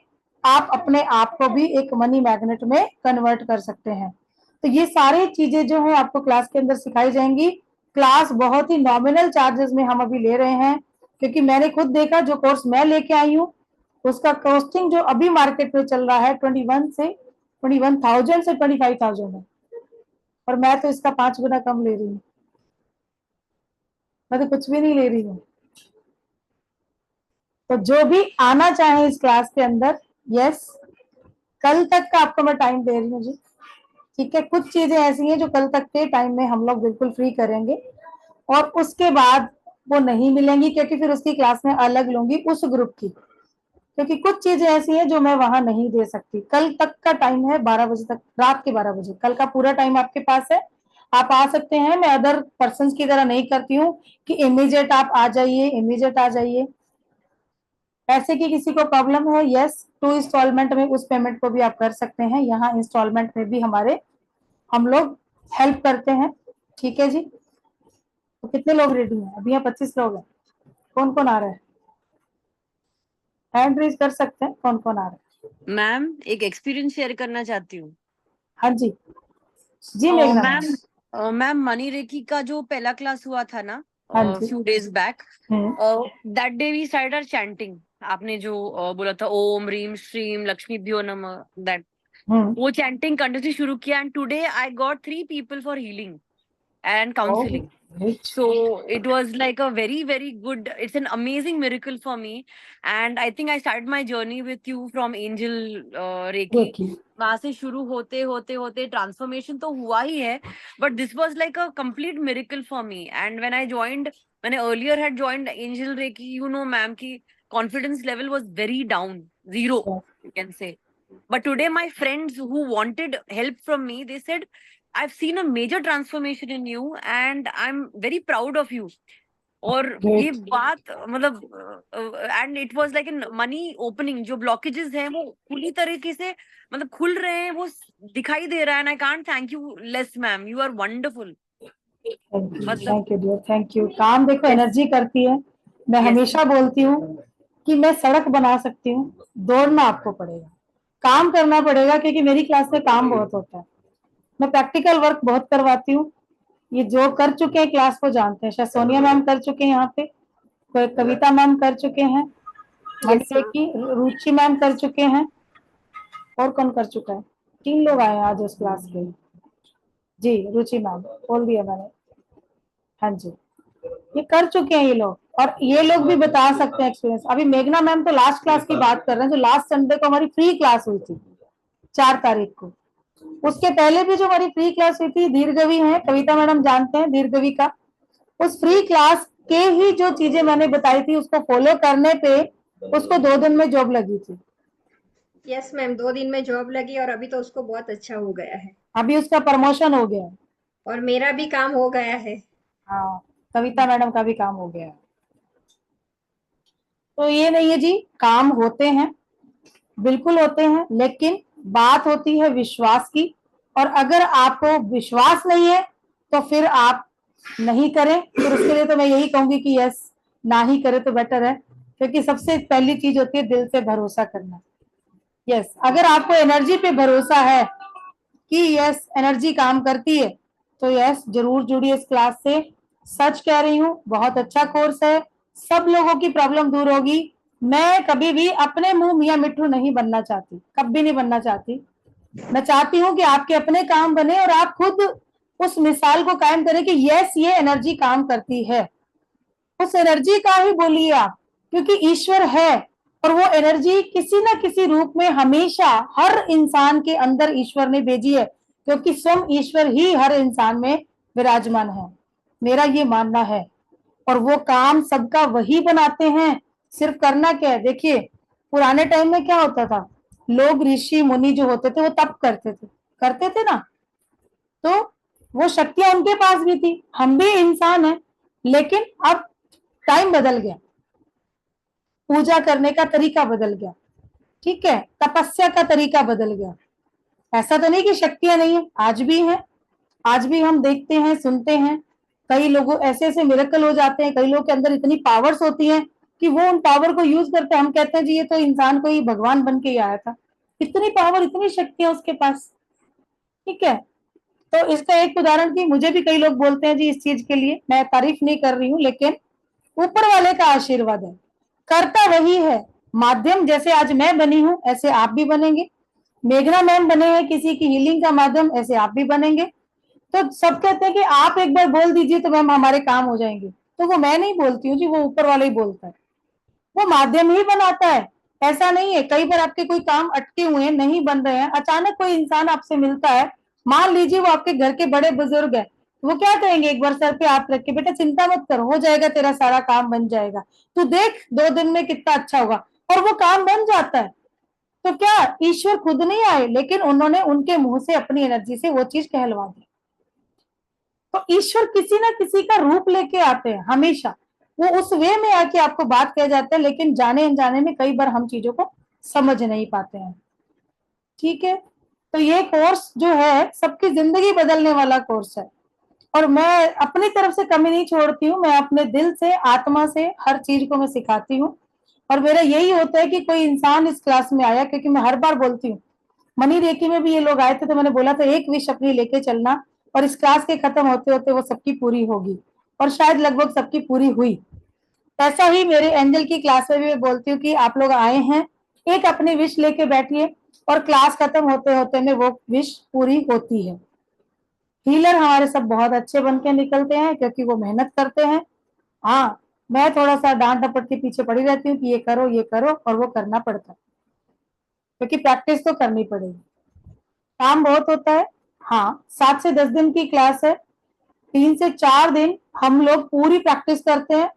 आप अपने आप को भी एक मनी मैग्नेट में कन्वर्ट कर सकते हैं। तो ये सारी चीजें जो है आपको क्लास के अंदर सिखाई जाएंगी। क्लास बहुत ही नॉमिनल चार्जेस में हम अभी ले रहे हैं, क्योंकि मैंने खुद देखा जो कोर्स मैं लेके आई हूँ उसका कॉस्टिंग जो अभी मार्केट में चल रहा है 21,000 से 25,000 है, और मैं तो इसका 5 गुना कम ले रही हूँ, मैं तो कुछ भी नहीं ले रही हूँ। तो जो भी आना चाहे इस क्लास के अंदर, यस, कल तक का आपको मैं टाइम दे रही हूँ जी। ठीक है, कुछ चीजें ऐसी हैं जो कल तक के टाइम में हम लोग बिल्कुल फ्री करेंगे और उसके बाद वो नहीं मिलेंगी, क्योंकि फिर उसकी क्लास में अलग लूंगी उस ग्रुप की, क्योंकि कुछ चीजें ऐसी हैं जो मैं वहां नहीं दे सकती। कल तक का टाइम है 12 बजे तक, रात के 12 बजे, कल का पूरा टाइम आपके पास है, आप आ सकते हैं। मैं अदर पर्सन की तरह नहीं करती हूँ कि इमीडिएट आप आ जाइए, इमीडिएट आ जाइए। ऐसे कि किसी को प्रॉब्लम है, यस, 2 इंस्टॉलमेंट में उस पेमेंट को भी आप कर सकते हैं। यहाँ इंस्टॉलमेंट में भी हम लोग हेल्प करते हैं। ठीक है जी, तो कितने लोग रेडी हैं? अभी यहाँ 25 लोग हैं। कौन कौन आ रहा है? हैंड रेज कर सकते हैं, कौन कौन आ रहा है? मैम एक एक्सपीरियंस शेयर करना चाहती हूँ। हाँ जी जी मेघना मैम, मैम मनी रेकी का जो पहला क्लास हुआ था ना हाँ जी। Few days back, that day we started chanting. आपने जो बोला था ओम रीम श्रीम लक्ष्मीभ्यो नमः, दैट वो चैंटिंग कंटिन्यू शुरू किया and today I got 3 people for healing and counseling. So it was like a very, very good, it's an amazing miracle for me. And I think I started my journey with you from Angel Reiki. वहां से शुरू होते होते होते ट्रांसफॉर्मेशन तो हुआ ही है, but this was like a complete miracle for me. And when I joined, when I earlier had joined Angel Reiki, you know ma'am ki confidence level was very down, zero you can say. But today my friends who wanted help from me, they said I've seen a major transformation in you and I'm very proud of you. और ये बात मतलब and it was like an money opening, जो ब्लॉकेजेस हैं वो पूरी तरीके से मतलब खुल रहे हैं, वो दिखाई दे रहा है। And I can't thank you less ma'am, you are wonderful. Thank you dear, thank you. काम देखो एनर्जी करती है। मैं हमेशा बोलती हूँ कि मैं सड़क बना सकती हूँ, दौड़ना आपको पड़ेगा, काम करना पड़ेगा, क्योंकि मेरी क्लास में काम बहुत होता है। मैं प्रैक्टिकल वर्क बहुत करवाती हूँ। ये जो कर चुके हैं क्लास को जानते हैं, शायद सोनिया मैम कर चुके हैं यहाँ पे, कोई कविता मैम कर चुके हैं, की रुचि मैम कर चुके हैं, और कौन कर चुका है? 3 लोग आए आज उस क्लास के। जी रुचि मैम बोल दिया मैंने। हाँ जी, ये कर चुके हैं ये लोग, और ये लोग भी बता सकते हैं एक्सपीरियंस। अभी मेघना मैम तो लास्ट क्लास की बात कर रहे हैं, जो लास्ट संडे को हमारी फ्री क्लास हुई थी 4 तारीख को। उसके पहले भी जो हमारी फ्री क्लास हुई थी, दीर्घवी है, कविता मैडम जानते हैं दीर्घवी का, उस फ्री क्लास के ही जो चीजें मैंने बताई थी उसको फॉलो करने पे उसको 2 दिन में जॉब लगी थी। यस मैम, 2 दिन में जॉब लगी और अभी तो उसको बहुत अच्छा हो गया है। अभी उसका प्रमोशन हो गया है। और मेरा भी काम हो गया है। हाँ, कविता मैडम का भी काम हो गया है। तो ये नहीं है जी, काम होते हैं, बिल्कुल होते हैं, लेकिन बात होती है विश्वास की। और अगर आपको विश्वास नहीं है तो फिर आप नहीं करें। फिर उसके लिए तो मैं यही कहूंगी कि यस, ना ही करे तो बेटर है, क्योंकि सबसे पहली चीज होती है दिल से भरोसा करना। यस, अगर आपको एनर्जी पे भरोसा है कि यस एनर्जी काम करती है, तो यस जरूर जुड़िए इस क्लास से। सच कह रही हूँ, बहुत अच्छा कोर्स है, सब लोगों की प्रॉब्लम दूर होगी। मैं कभी भी अपने मुंह मियां मिट्ठू नहीं बनना चाहती, कभी नहीं बनना चाहती। मैं चाहती हूँ कि आपके अपने काम बने और आप खुद उस मिसाल को कायम करें कि यस ये एनर्जी काम करती है। उस एनर्जी का ही बोलिए आप, क्योंकि ईश्वर है और वो एनर्जी किसी ना किसी रूप में हमेशा हर इंसान के अंदर ईश्वर ने भेजी है, क्योंकि स्वयं ईश्वर ही हर इंसान में विराजमान है, मेरा ये मानना है। और वो काम सबका वही बनाते हैं, सिर्फ करना क्या है। देखिए पुराने टाइम में क्या होता था, लोग ऋषि मुनि जो होते थे वो तप करते थे ना, तो वो शक्तियां उनके पास भी थी, हम भी इंसान हैं। लेकिन अब टाइम बदल गया, पूजा करने का तरीका बदल गया, ठीक है, तपस्या का तरीका बदल गया। ऐसा तो नहीं कि शक्तियां नहीं है, आज भी हैं, आज भी हम देखते हैं सुनते हैं। कई लोगों ऐसे ऐसे मिरेकल हो जाते हैं, कई लोगों के अंदर इतनी पावर्स होती हैं कि वो उन पावर को यूज करते हैं। हम कहते हैं जी ये तो इंसान को ही भगवान बन के ही आया था, इतनी पावर इतनी शक्तियां उसके पास, ठीक है। तो इसका एक उदाहरण की मुझे भी कई लोग बोलते हैं जी इस चीज के लिए, मैं तारीफ नहीं कर रही हूँ, लेकिन ऊपर वाले का आशीर्वाद है, करता वही है। माध्यम जैसे आज मैं बनी हूं ऐसे आप भी बनेंगे, मेघना मैम बने हैं किसी की हीलिंग का माध्यम, ऐसे आप भी बनेंगे। तो सब कहते हैं कि आप एक बार बोल दीजिए तो मैम हमारे काम हो जाएंगे, तो वो मैं नहीं बोलती हूँ जी, वो ऊपर वाला ही बोलता है, वो माध्यम ही बनाता है। ऐसा नहीं है, कई बार आपके कोई काम अटके हुए हैं, नहीं बन रहे हैं, अचानक कोई इंसान आपसे मिलता है, मान लीजिए वो आपके घर के बड़े बुजुर्ग है, वो क्या कहेंगे, एक बार सर पे हाथ रख के, बेटा चिंता मत कर, हो जाएगा, तेरा सारा काम बन जाएगा, तू देख 2 दिन में कितना अच्छा होगा, और वो काम बन जाता है। तो क्या ईश्वर खुद नहीं आए, लेकिन उन्होंने उनके मुंह से अपनी एनर्जी से वो चीज कहलवा दी। तो ईश्वर किसी ना किसी का रूप लेके आते हैं हमेशा, वो उस वे में आके आपको बात कह जाते हैं, लेकिन जाने अनजाने में कई बार हम चीजों को समझ नहीं पाते हैं, ठीक है। तो ये कोर्स जो है सबकी जिंदगी बदलने वाला कोर्स है, और मैं अपनी तरफ से कमी नहीं छोड़ती हूँ, मैं अपने दिल से आत्मा से हर चीज को मैं सिखाती हूँ। और मेरा यही होता है कि कोई इंसान इस क्लास में आया, क्योंकि मैं हर बार बोलती हूँ, मनी रेकी में भी ये लोग आए थे तो मैंने बोला था एक विश अपनी लेके चलना, और इस क्लास के खत्म होते होते वो सबकी पूरी होगी, और शायद लगभग सबकी पूरी हुई। ऐसा ही मेरे एंजल की क्लास में भी मैं बोलती हूँ कि आप लोग आए हैं, एक अपनी विश लेके बैठिए, और क्लास खत्म होते होते में वो विश पूरी होती है। हीलर हमारे सब बहुत अच्छे बन के निकलते हैं, क्योंकि वो मेहनत करते हैं। हाँ, मैं थोड़ा सा डांट डपट के पीछे पड़ी रहती हूँ कि ये करो, और वो करना पड़ता है, क्योंकि प्रैक्टिस तो करनी पड़ेगी, काम बहुत होता है। हाँ, 7 से 10 दिन की क्लास है, 3 से 4 दिन हम लोग पूरी प्रैक्टिस करते हैं,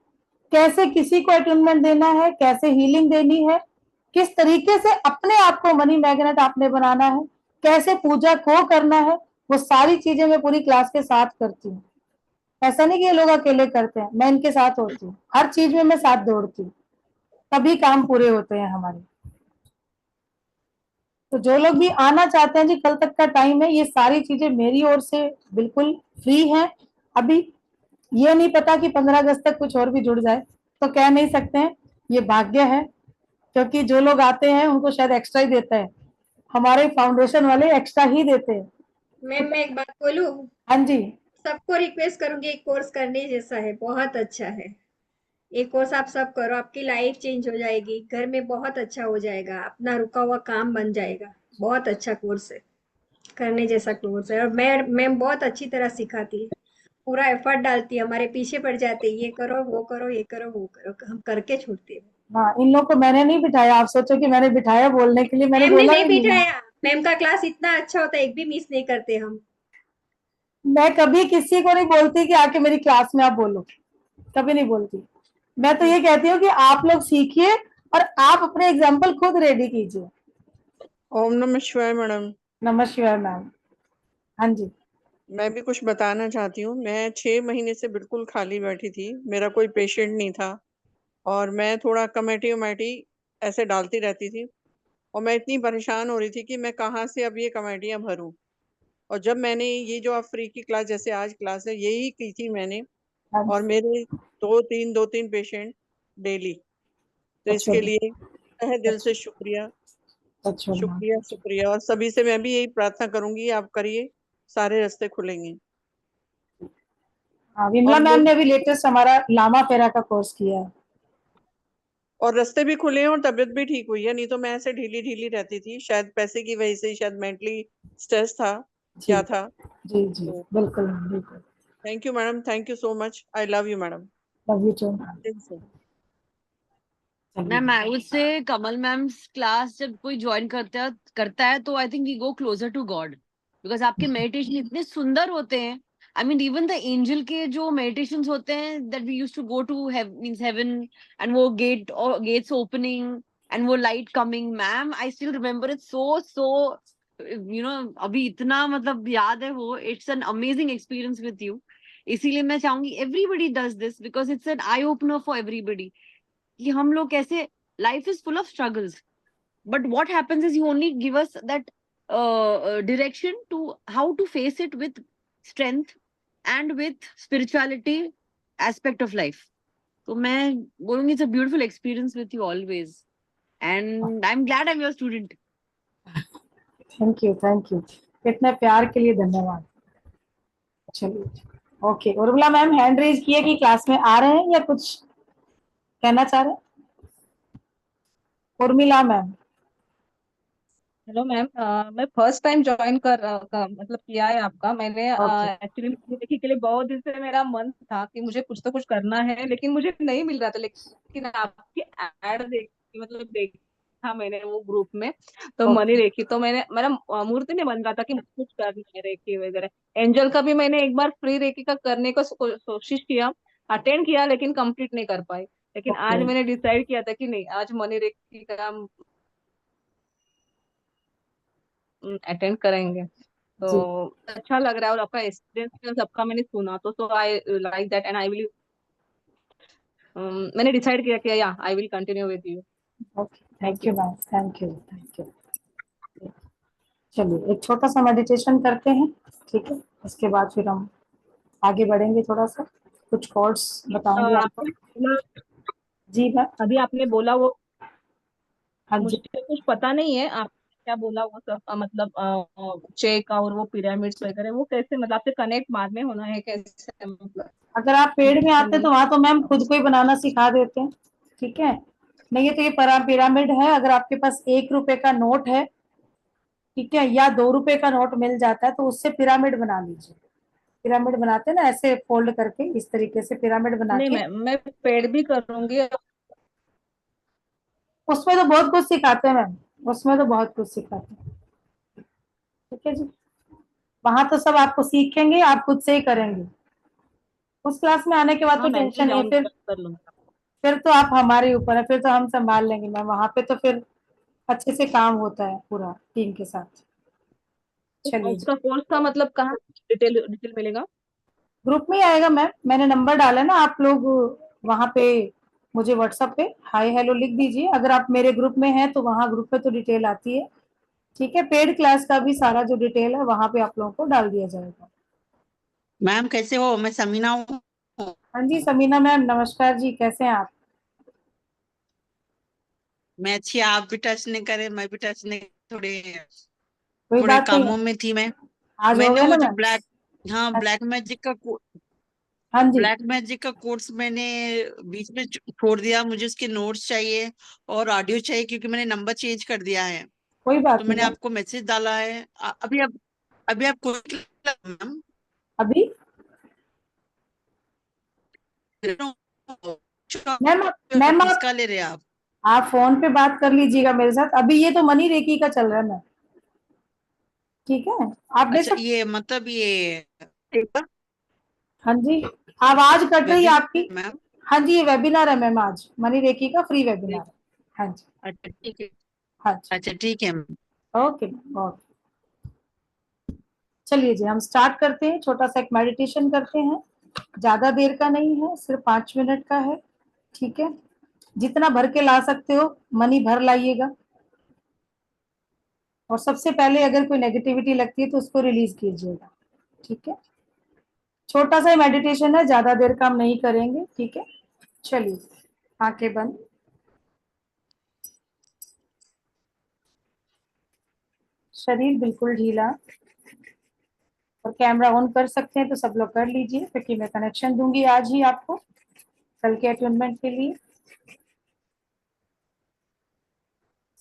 कैसे किसी को अटूनमेंट देना है, कैसे हीलिंग देनी है, किस तरीके से अपने आप को मनी मैग्नेट आपने बनाना है, कैसे पूजा को करना है, वो सारी चीजें मैं पूरी क्लास के साथ करती हूँ। ऐसा नहीं कि ये लोग अकेले करते हैं, मैं इनके साथ होती हूँ, हर चीज में मैं साथ दौड़ती हूँ, तभी काम पूरे होते हैं हमारे। तो जो लोग भी आना चाहते हैं जी, कल तक का टाइम है, ये सारी चीजें मेरी ओर से बिल्कुल फ्री हैं। अभी ये नहीं पता कि 15 अगस्त तक कुछ और भी जुड़ जाए, तो कह नहीं सकते हैं, ये भाग्य है, क्योंकि जो लोग आते हैं उनको शायद एक्स्ट्रा ही देता है, हमारे फाउंडेशन वाले एक्स्ट्रा ही देते हैं, मैम मैं एक बात बोलूं? हाँ जी। सबको रिक्वेस्ट करूंगी, एक कोर्स करने जैसा है, बहुत अच्छा है। एक कोर्स आप सब करो, आपकी लाइफ चेंज हो जाएगी, घर में बहुत अच्छा हो जाएगा, अपना रुका हुआ काम बन जाएगा। बहुत अच्छा कोर्स है, करने जैसा कोर्स है। और मैम बहुत अच्छी तरह सिखाती है, पूरा एफर्ट डालती है, हमारे पीछे पड़ जाते हैं, ये करो वो करो, ये करो वो करो, हम करके छोड़ते हैं। हाँ, इन लोग को मैंने नहीं बिठाया, आप सोचो कि मैंने बिठाया बोलने के लिए, मैंने मैम ने बोला नहीं भी नहीं है। बिठाया, मैम का क्लास इतना अच्छा होता है, एक भी मिस नहीं करते हम। मैं कभी किसी को नहीं बोलती कि आके मेरी क्लास में आप बोलो, कभी नहीं बोलती। मैं तो ये कहती हूँ कि आप लोग सीखिए और आप अपने एग्जाम्पल खुद रेडी कीजिए। ओम नमः शिवाय मैडम। नमस्कार मैम। हाँ जी। मैं भी कुछ बताना चाहती हूँ। मैं 6 महीने से बिल्कुल खाली बैठी थी, मेरा कोई पेशेंट नहीं था और मैं थोड़ा कमेटी वमेटी ऐसे डालती रहती थी और मैं इतनी परेशान हो रही थी कि मैं कहाँ से अब ये कमेटियां भरूं। और जब मैंने ये जो आप फ्री की क्लास, जैसे आज क्लास है, यही की थी मैंने, हाँ और जी। मेरे दो तीन पेशेंट डेली। तो अच्छा इसके जी। लिए तहे दिल अच्छा। से शुक्रिया, अच्छा मैम। शुक्रिया, शुक्रिया। और सभी से मैं भी यही प्रार्थना करूंगी, आप करिए, सारे रास्ते खुलेंगे। हाँ, विमला और मैम ने अभी लेटेस्ट हमारा लामा फेरा का कोर्स किया है। और रास्ते भी खुले हैं और तबीयत भी ठीक हुई है, नहीं तो मैं ऐसे ढीली ढीली रहती थी, शायद पैसे की वजह से, शायद मेंटली स्ट्रेस था, जी क्या था। जी जी, तो बिल्कुल मैम, बिल्कुल। Thank you madam, thank you so much, I love you madam. Love you too ma'am. दिल से। Ma'am I would say Kamal ma'am's class जब कोई ज्वाइन करता है तो I think we go closer to God, because आपके मेडिटेशन इतने सुंदर होते हैं। I mean even the angel के जो मेडिटेशंस होते हैं that we used to go to means heaven, and वो गेट्स ओपनिंग एंड वो light coming, ma'am I still remember it so अभी इतना मतलब याद है वो। It's an amazing experience with you. इसीलिए मैं चाहूंगी everybody does this because it's an eye opener for everybody कि हम लोग कैसे, life is full of struggles, but what happens is you only give us that direction to how to face it with strength and with spirituality aspect of life. तो मैं बोलूंगी it's a beautiful experience with you always, and I'm glad I'm your student. Thank you, thank you. इतने प्यार के लिए धन्यवाद। चलिए, okay. Urmila ma'am hand raise किए कि क्लास में आ रहे हैं या कुछ कहना चाह रहे हैं? उर्मिला मैम। हेलो मैम, मैं फर्स्ट टाइम ज्वाइन मतलब किया है आपका। मैंने ओके। एक्चुअली देखने के लिए बहुत दिन से मेरा मन था कि मुझे कुछ तो कुछ करना है, लेकिन मुझे नहीं मिल रहा था। लेकिन आपकी ऐड देखी, मतलब देखा मैंने वो ग्रुप में, तो मनी ओके। रेखी, तो मैंने, मेरा मूर्ति नहीं बन रहा था कि मुझे कुछ करना है रेखी वगैरह। एंजल का भी मैंने एक बार फ्री रेखी का करने को कोशिश किया, अटेंड किया, लेकिन कंप्लीट नहीं कर पाई। लेकिन आज ओके मैंने डिसाइड किया था कि नहीं, आज मनी रेखी का अटेंड करेंगे। तो जी। अच्छा लग रहा है, और आपका एक्सपीरियंस सबका मैंने सुना, तो I like that and I will, मैंने डिसाइड किया कि या I will continue with you. Okay, thank thank you you. Ma'am, thank you, thank you. चलिए, एक छोटा सा मेडिटेशन करते हैं, ठीक है? उसके बाद फिर हम आगे बढ़ेंगे थोड़ा सा, कुछ कोर्स बताऊंगी आपको। आपने बोला, जी मैम। अभी आपने बोला वो, हाँ जी। मुझे कुछ पता नहीं है, आप क्या बोला वो सब, मतलब चेक और वो पिरामिड्स वगैरह, वो कैसे, मतलब आपसे कनेक्ट बाद में होना है कैसे, मतलब अगर आप पेड में मुझे आते नहीं तो वहां तो मैम खुद को ही बनाना सिखा देते हैं, ठीक है? नहीं है तो ये पिरामिड है, अगर आपके पास 1 रुपए का नोट है, ठीक है, या 2 रुपए का नोट मिल जाता है तो उससे पिरामिड बना लीजिए। पिरामिड बनाते हैं ना ऐसे फोल्ड करके, इस तरीके से पिरामिड बना नहीं, के। मैं पेड भी करूंगी। उसमें तो बहुत कुछ सिखाते हैं मैम, उसमें तो बहुत कुछ सिखाते हैं, ठीक है जी। वहां तो सब आपको सीखेंगे, आप खुद से ही करेंगे। उस क्लास में आने के बाद तो हाँ मैम, मैं टेंशन नहीं है, ज्वाइन फिर कर लूंगा। फिर तो आप हमारे ऊपर है, फिर तो हम संभाल लेंगे मैम। वहां पे तो फिर अच्छे से काम होता है पूरा टीम के साथ। चलिए जी। उसका कोर्स का मतलब कहाँ डिटेल डिटेल मिलेगा? ग्रुप में ही आएगा मैम, मैंने नंबर डाला है ना, आप लोग वहां पे मुझे व्हाट्सएप पे हाय हेलो लिख दीजिए। अगर आप मेरे ग्रुप में हैं तो वहाँ ग्रुप पे तो डिटेल आती है, ठीक है? पेड क्लास का भी सारा जो डिटेल है वहां पे आप लोगों को डाल दिया जाएगा। मैम कैसे हो? मैं समीना हूँ। हाँ जी समीना मैम, नमस्कार जी, कैसे हैं आप? मैं अच्छी, आप भी टच नहीं करे, मैं भी टच नहीं, थोड़े कोई थोड़े बात नहीं है। कामों में थी मैं। आज हो मैंने गया वो ना जो मैम? ब्लैक, हाँ अच्छा, ब्लैक मैजिक का हाँ जी, ब्लैक मैजिक का कोर्स मैंने बीच में छोड़ दिया। मुझे उसके नोट्स चाहिए और ऑडियो चाहिए, क्योंकि मैंने नंबर चेंज कर दिया है। कोई तो बात नहीं मैंने मैम। आपको मैसेज डाला है। अभी आप कोई मैम अभी मैम आप किसका ले रहे हैं आप? फोन पे बात कर लीजिएगा मेरे साथ। अभी ये तो मनी रेकी का चल रहा है मैम, ठीक है? आप अच्छा, बेशक। ये मतलब ये हाँ जी, आवाज कट रही है आपकी। Webinar ma'am? हाँ जी, ये वेबिनार है मैम, आज मनी रेकी का फ्री वेबिनार है। हाँ जी, अच्छा ठीक है। हाँ जी। अच्छा ठीक है मैम। Okay ma'am, okay. चलिए जी, हम स्टार्ट करते हैं। छोटा सा एक मेडिटेशन करते हैं, ज्यादा देर का नहीं है, सिर्फ 5 मिनट का है, ठीक है? जितना भर के ला सकते हो मनी भर लाइएगा। और सबसे पहले अगर कोई नेगेटिविटी लगती है तो उसको रिलीज कीजिएगा, ठीक है? छोटा सा मेडिटेशन है, ज्यादा देर का हम नहीं करेंगे, ठीक है? चलिए, आंखें बंद। शरीर बिल्कुल ढीला, और कैमरा ऑन कर सकते हैं तो सब लोग कर लीजिए, क्योंकि मैं कनेक्शन दूंगी आज ही आपको कल के अटेनमेंट के लिए।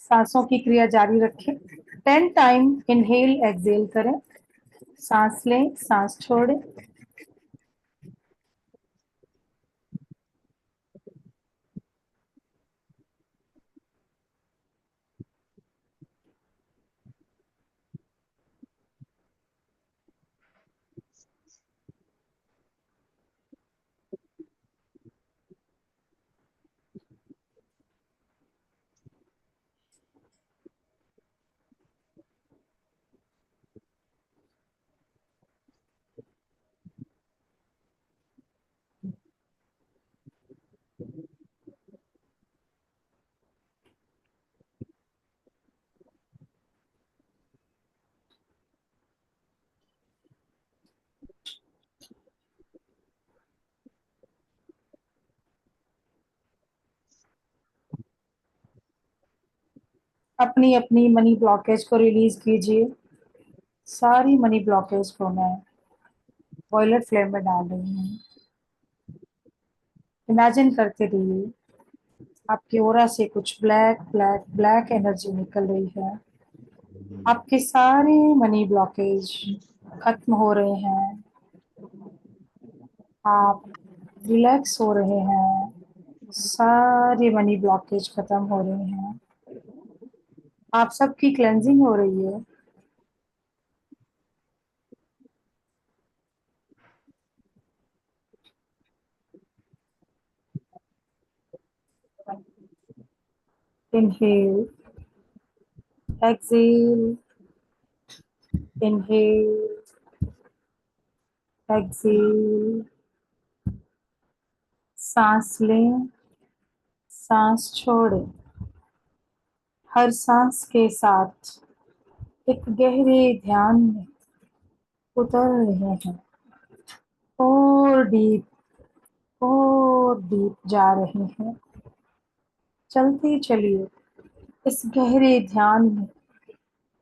सांसों की क्रिया जारी रखें। 10 टाइम इनहेल एक्सेल करें। सांस लें, सांस छोड़ें। अपनी अपनी मनी ब्लॉकेज को रिलीज कीजिए। सारी मनी ब्लॉकेज को मैं वॉयलेट फ्लेम में डाल रही हूँ। इमेजिन करते रहिए आपकी ओरा से कुछ ब्लैक ब्लैक ब्लैक एनर्जी निकल रही है। आपके सारे मनी ब्लॉकेज खत्म हो रहे हैं। आप रिलैक्स हो रहे हैं। सारे मनी ब्लॉकेज खत्म हो रहे हैं। आप सबकी क्लेंजिंग हो रही है। Inhale, exhale, inhale, exhale. सांस लें, सांस छोड़ें। हर सांस के साथ एक गहरे ध्यान में उतर रहे हैं, और डीप जा रहे हैं। चलते चलिए इस गहरे ध्यान में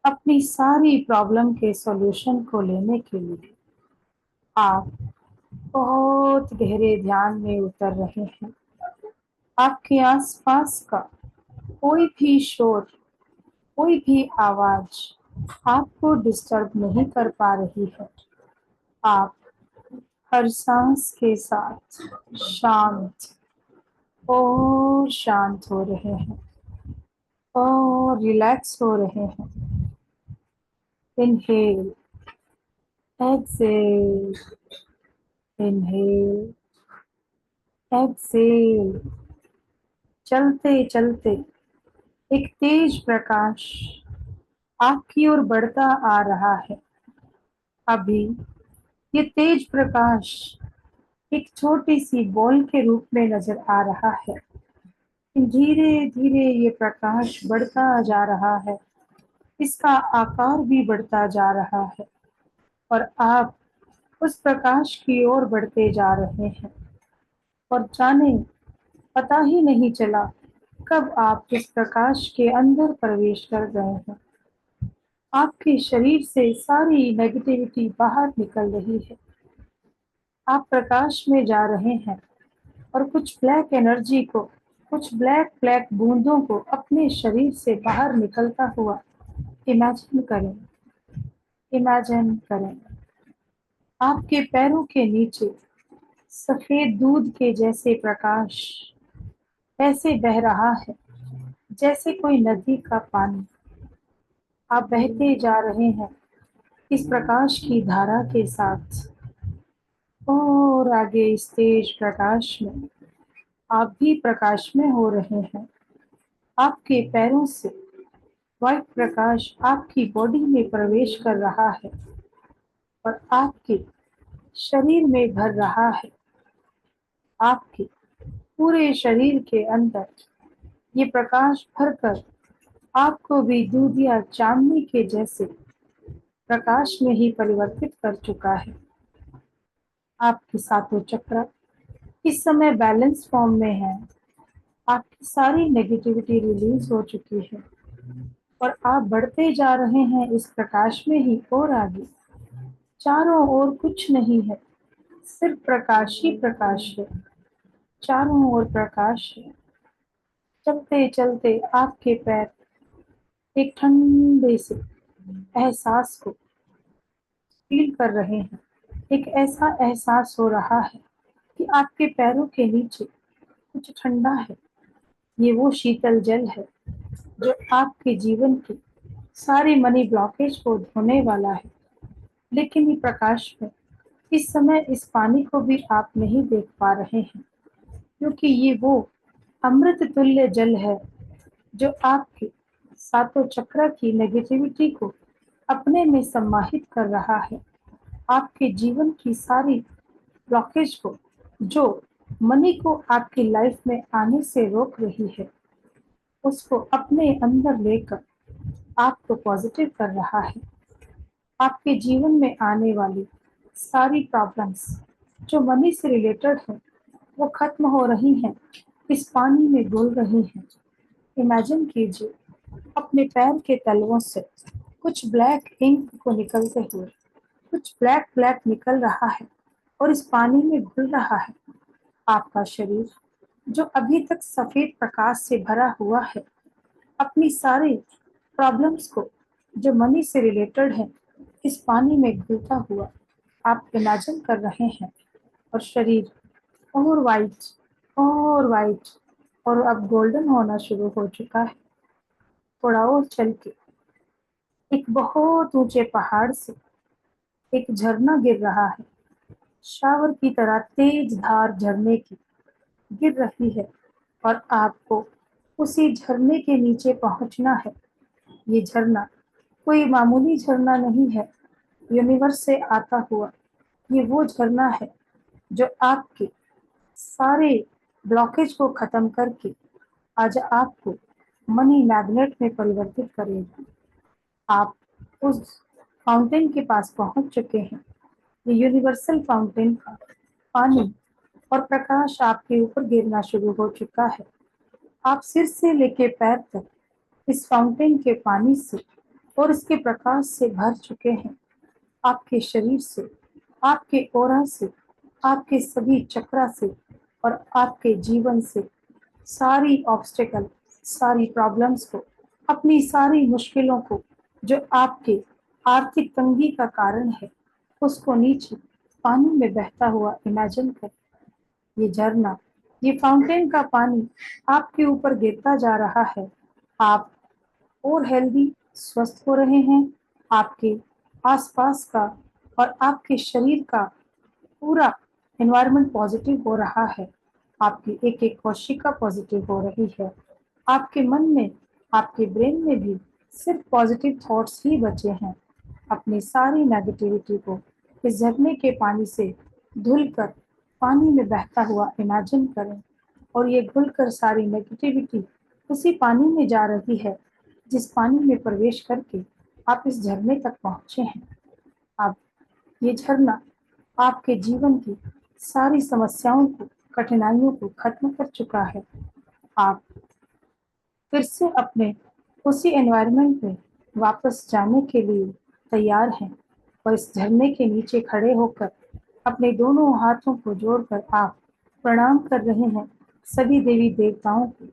अपनी सारी प्रॉब्लम के सॉल्यूशन को लेने के लिए आप बहुत गहरे ध्यान में उतर रहे हैं। आपके आसपास का कोई भी शोर, कोई भी आवाज आपको डिस्टर्ब नहीं कर पा रही है। आप हर सांस के साथ शांत और शांत हो रहे हैं और रिलैक्स हो रहे हैं। Inhale, exhale, inhale, exhale. चलते चलते एक तेज प्रकाश आपकी ओर बढ़ता आ रहा है। अभी ये तेज प्रकाश एक छोटी सी बॉल के रूप में नजर आ रहा है। धीरे धीरे ये प्रकाश बढ़ता जा रहा है। इसका आकार भी बढ़ता जा रहा है और आप उस प्रकाश की ओर बढ़ते जा रहे हैं। और जाने पता ही नहीं चला कब आप इस प्रकाश के अंदर प्रवेश कर गए हैं। आपके शरीर से सारी नेगेटिविटी बाहर निकल रही है। आप प्रकाश में जा रहे हैं और कुछ ब्लैक एनर्जी को, कुछ ब्लैक ब्लैक बूंदों को अपने शरीर से बाहर निकलता हुआ इमेजिन करें। इमेजिन करें आपके पैरों के नीचे सफेद दूध के जैसे प्रकाश ऐसे बह रहा है जैसे कोई नदी का पानी। आप बहते जा रहे हैं इस प्रकाश की धारा के साथ, और आगे इस तेज प्रकाश में आप भी प्रकाश में हो रहे हैं। आपके पैरों से व्हाइट प्रकाश आपकी बॉडी में प्रवेश कर रहा है और आपके शरीर में भर रहा है। आपके पूरे शरीर के अंदर ये प्रकाश भरकर आपको भी दूध या चांदनी के जैसे प्रकाश में ही परिवर्तित कर चुका है। आपके सातों चक्र इस समय बैलेंस फॉर्म में है। आपकी सारी नेगेटिविटी रिलीज हो चुकी है और आप बढ़ते जा रहे हैं इस प्रकाश में ही और आगे। चारों ओर कुछ नहीं है, सिर्फ प्रकाश ही प्रकाश है। चारों ओर प्रकाश है। चलते चलते आपके पैर एक ठंडे से एहसास को फील कर रहे हैं। एक ऐसा एहसास हो रहा है कि आपके पैरों के नीचे कुछ ठंडा है। ये वो शीतल जल है जो आपके जीवन की सारी मनी ब्लॉकेज को धोने वाला है। लेकिन ये प्रकाश में इस समय इस पानी को भी आप नहीं देख पा रहे हैं, क्योंकि ये वो अमृत तुल्य जल है जो आपके सातों चक्र की नेगेटिविटी को अपने में समाहित कर रहा है। आपके जीवन की सारी ब्लॉकेज को, जो मनी को आपकी लाइफ में आने से रोक रही है, उसको अपने अंदर लेकर आपको पॉजिटिव कर रहा है। आपके जीवन में आने वाली सारी प्रॉब्लम्स जो मनी से रिलेटेड है वो खत्म हो रही हैं, इस पानी में घुल रही हैं। इमेजिन कीजिए अपने पैर के तलवों से कुछ ब्लैक इंक को निकलते हुए, कुछ ब्लैक ब्लैक निकल रहा है और इस पानी में घुल रहा है। आपका शरीर जो अभी तक सफेद प्रकाश से भरा हुआ है, अपनी सारी प्रॉब्लम्स को जो मनी से रिलेटेड है इस पानी में घुलता हुआ आप इमेजिन कर रहे हैं। और शरीर और वाइट और वाइट और अब गोल्डन होना शुरू हो चुका है। थोड़ा और चल के एक बहुत ऊंचे पहाड़ से एक झरना गिर रहा है। शावर की तरह तेज धार झरने की गिर रही है और आपको उसी झरने के नीचे पहुंचना है। ये झरना कोई मामूली झरना नहीं है, यूनिवर्स से आता हुआ ये वो झरना है जो आपके सारे ब्लॉकेज को खत्म करके आज आपको मनी मैग्नेट में परिवर्तित करेगा। आप उस फाउंटेन के पास पहुंच चुके हैं। ये यूनिवर्सल फाउंटेन का पानी और प्रकाश आपके ऊपर गिरना शुरू हो चुका है। आप सिर से लेके पैर तक इस फाउंटेन के पानी से और इसके प्रकाश से भर चुके हैं। आपके शरीर से, आपके ओरा से, आपके सभी चक्रा से और आपके जीवन से सारी ऑब्स्टेकल, सारी प्रॉब्लम्स को, अपनी सारी मुश्किलों को जो आपके आर्थिक तंगी का कारण है, उसको नीचे पानी में बहता हुआ इमेजिन कर। ये झरना, ये फाउंटेन का पानी आपके ऊपर गिरता जा रहा है। आप और हेल्दी, स्वस्थ हो रहे हैं। आपके आसपास का और आपके शरीर का पूरा एनवायरनमेंट पॉजिटिव हो रहा है। आपकी एक एक कोशिका पॉजिटिव हो रही है। आपके मन में, आपके ब्रेन में भी सिर्फ पॉजिटिव थॉट्स ही बचे हैं। अपनी सारी नेगेटिविटी को इस झरने के पानी से धुलकर पानी में बहता हुआ इमेजिन करें और ये घुलकर सारी नेगेटिविटी उसी पानी में जा रही है जिस पानी में प्रवेश करके आप इस झरने तक पहुंचे हैं। अब ये झरना आपके जीवन की सारी समस्याओं को, कठिनाइयों को खत्म कर चुका है। आप फिर से अपने उसी एनवायरनमेंट में वापस जाने के लिए तैयार हैं और इस झरने के नीचे खड़े होकर अपने दोनों हाथों को जोड़कर आप प्रणाम कर रहे हैं सभी देवी देवताओं को,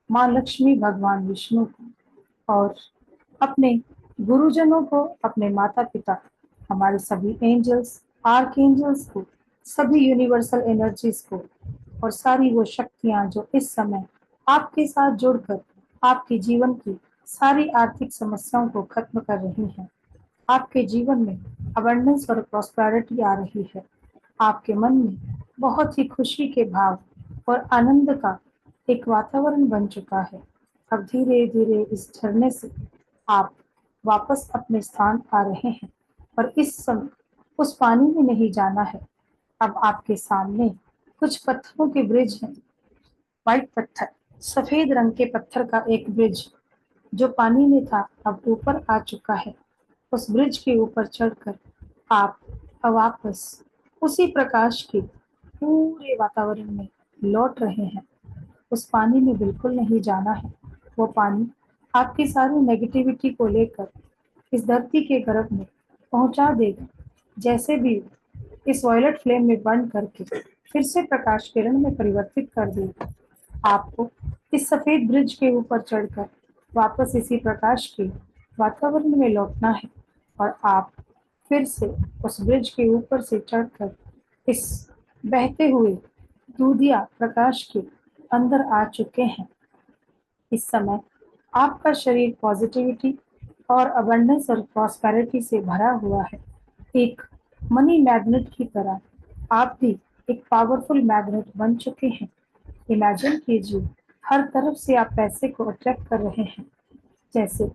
माँ लक्ष्मी, भगवान विष्णु को और अपने गुरुजनों को, अपने माता पिता, हमारे सभी एंजल्स, आर्क एंजल्स को, सभी यूनिवर्सल एनर्जीज को और सारी वो शक्तियां जो इस समय आपके साथ जुड़कर आपके जीवन की सारी आर्थिक समस्याओं को खत्म कर रही हैं। आपके जीवन में अबंडेंस और प्रॉस्पेरिटी आ रही है। आपके मन में बहुत ही खुशी के भाव और आनंद का एक वातावरण बन चुका है। अब धीरे धीरे इस झरने से आप वापस अपने स्थान आ रहे हैं और इस समय उस पानी में नहीं जाना है। अब आपके सामने कुछ पत्थरों के ब्रिज हैं, व्हाइट पत्थर, सफेद रंग के पत्थर का एक ब्रिज जो पानी में था अब ऊपर आ चुका है। उस ब्रिज के ऊपर चढ़कर आप अब वापस उसी प्रकाश के पूरे वातावरण में लौट रहे हैं। उस पानी में बिल्कुल नहीं जाना है। वो पानी आपकी सारी नेगेटिविटी को लेकर इस धरती के गर्भ में पहुंचा देगा। जैसे भी इस वॉयलेट फ्लेम में बर्न करके फिर से प्रकाश किरण में परिवर्तित कर देगा। आपको इस सफेद ब्रिज के ऊपर चढ़कर वापस इसी प्रकाश के वातावरण में लौटना है और आप फिर से उस ब्रिज के ऊपर से चढ़कर इस बहते हुए दूधिया प्रकाश के अंदर आ चुके हैं। इस समय आपका शरीर पॉजिटिविटी और अबंडेंस और प्रॉस्पेरिटी से भरा हुआ है। एक मनी मैग्नेट की तरह आप भी एक पावरफुल मैग्नेट बन चुके हैं। इमेजिन कीजिए हर तरफ से आप पैसे को अट्रैक्ट कर रहे हैं। जैसे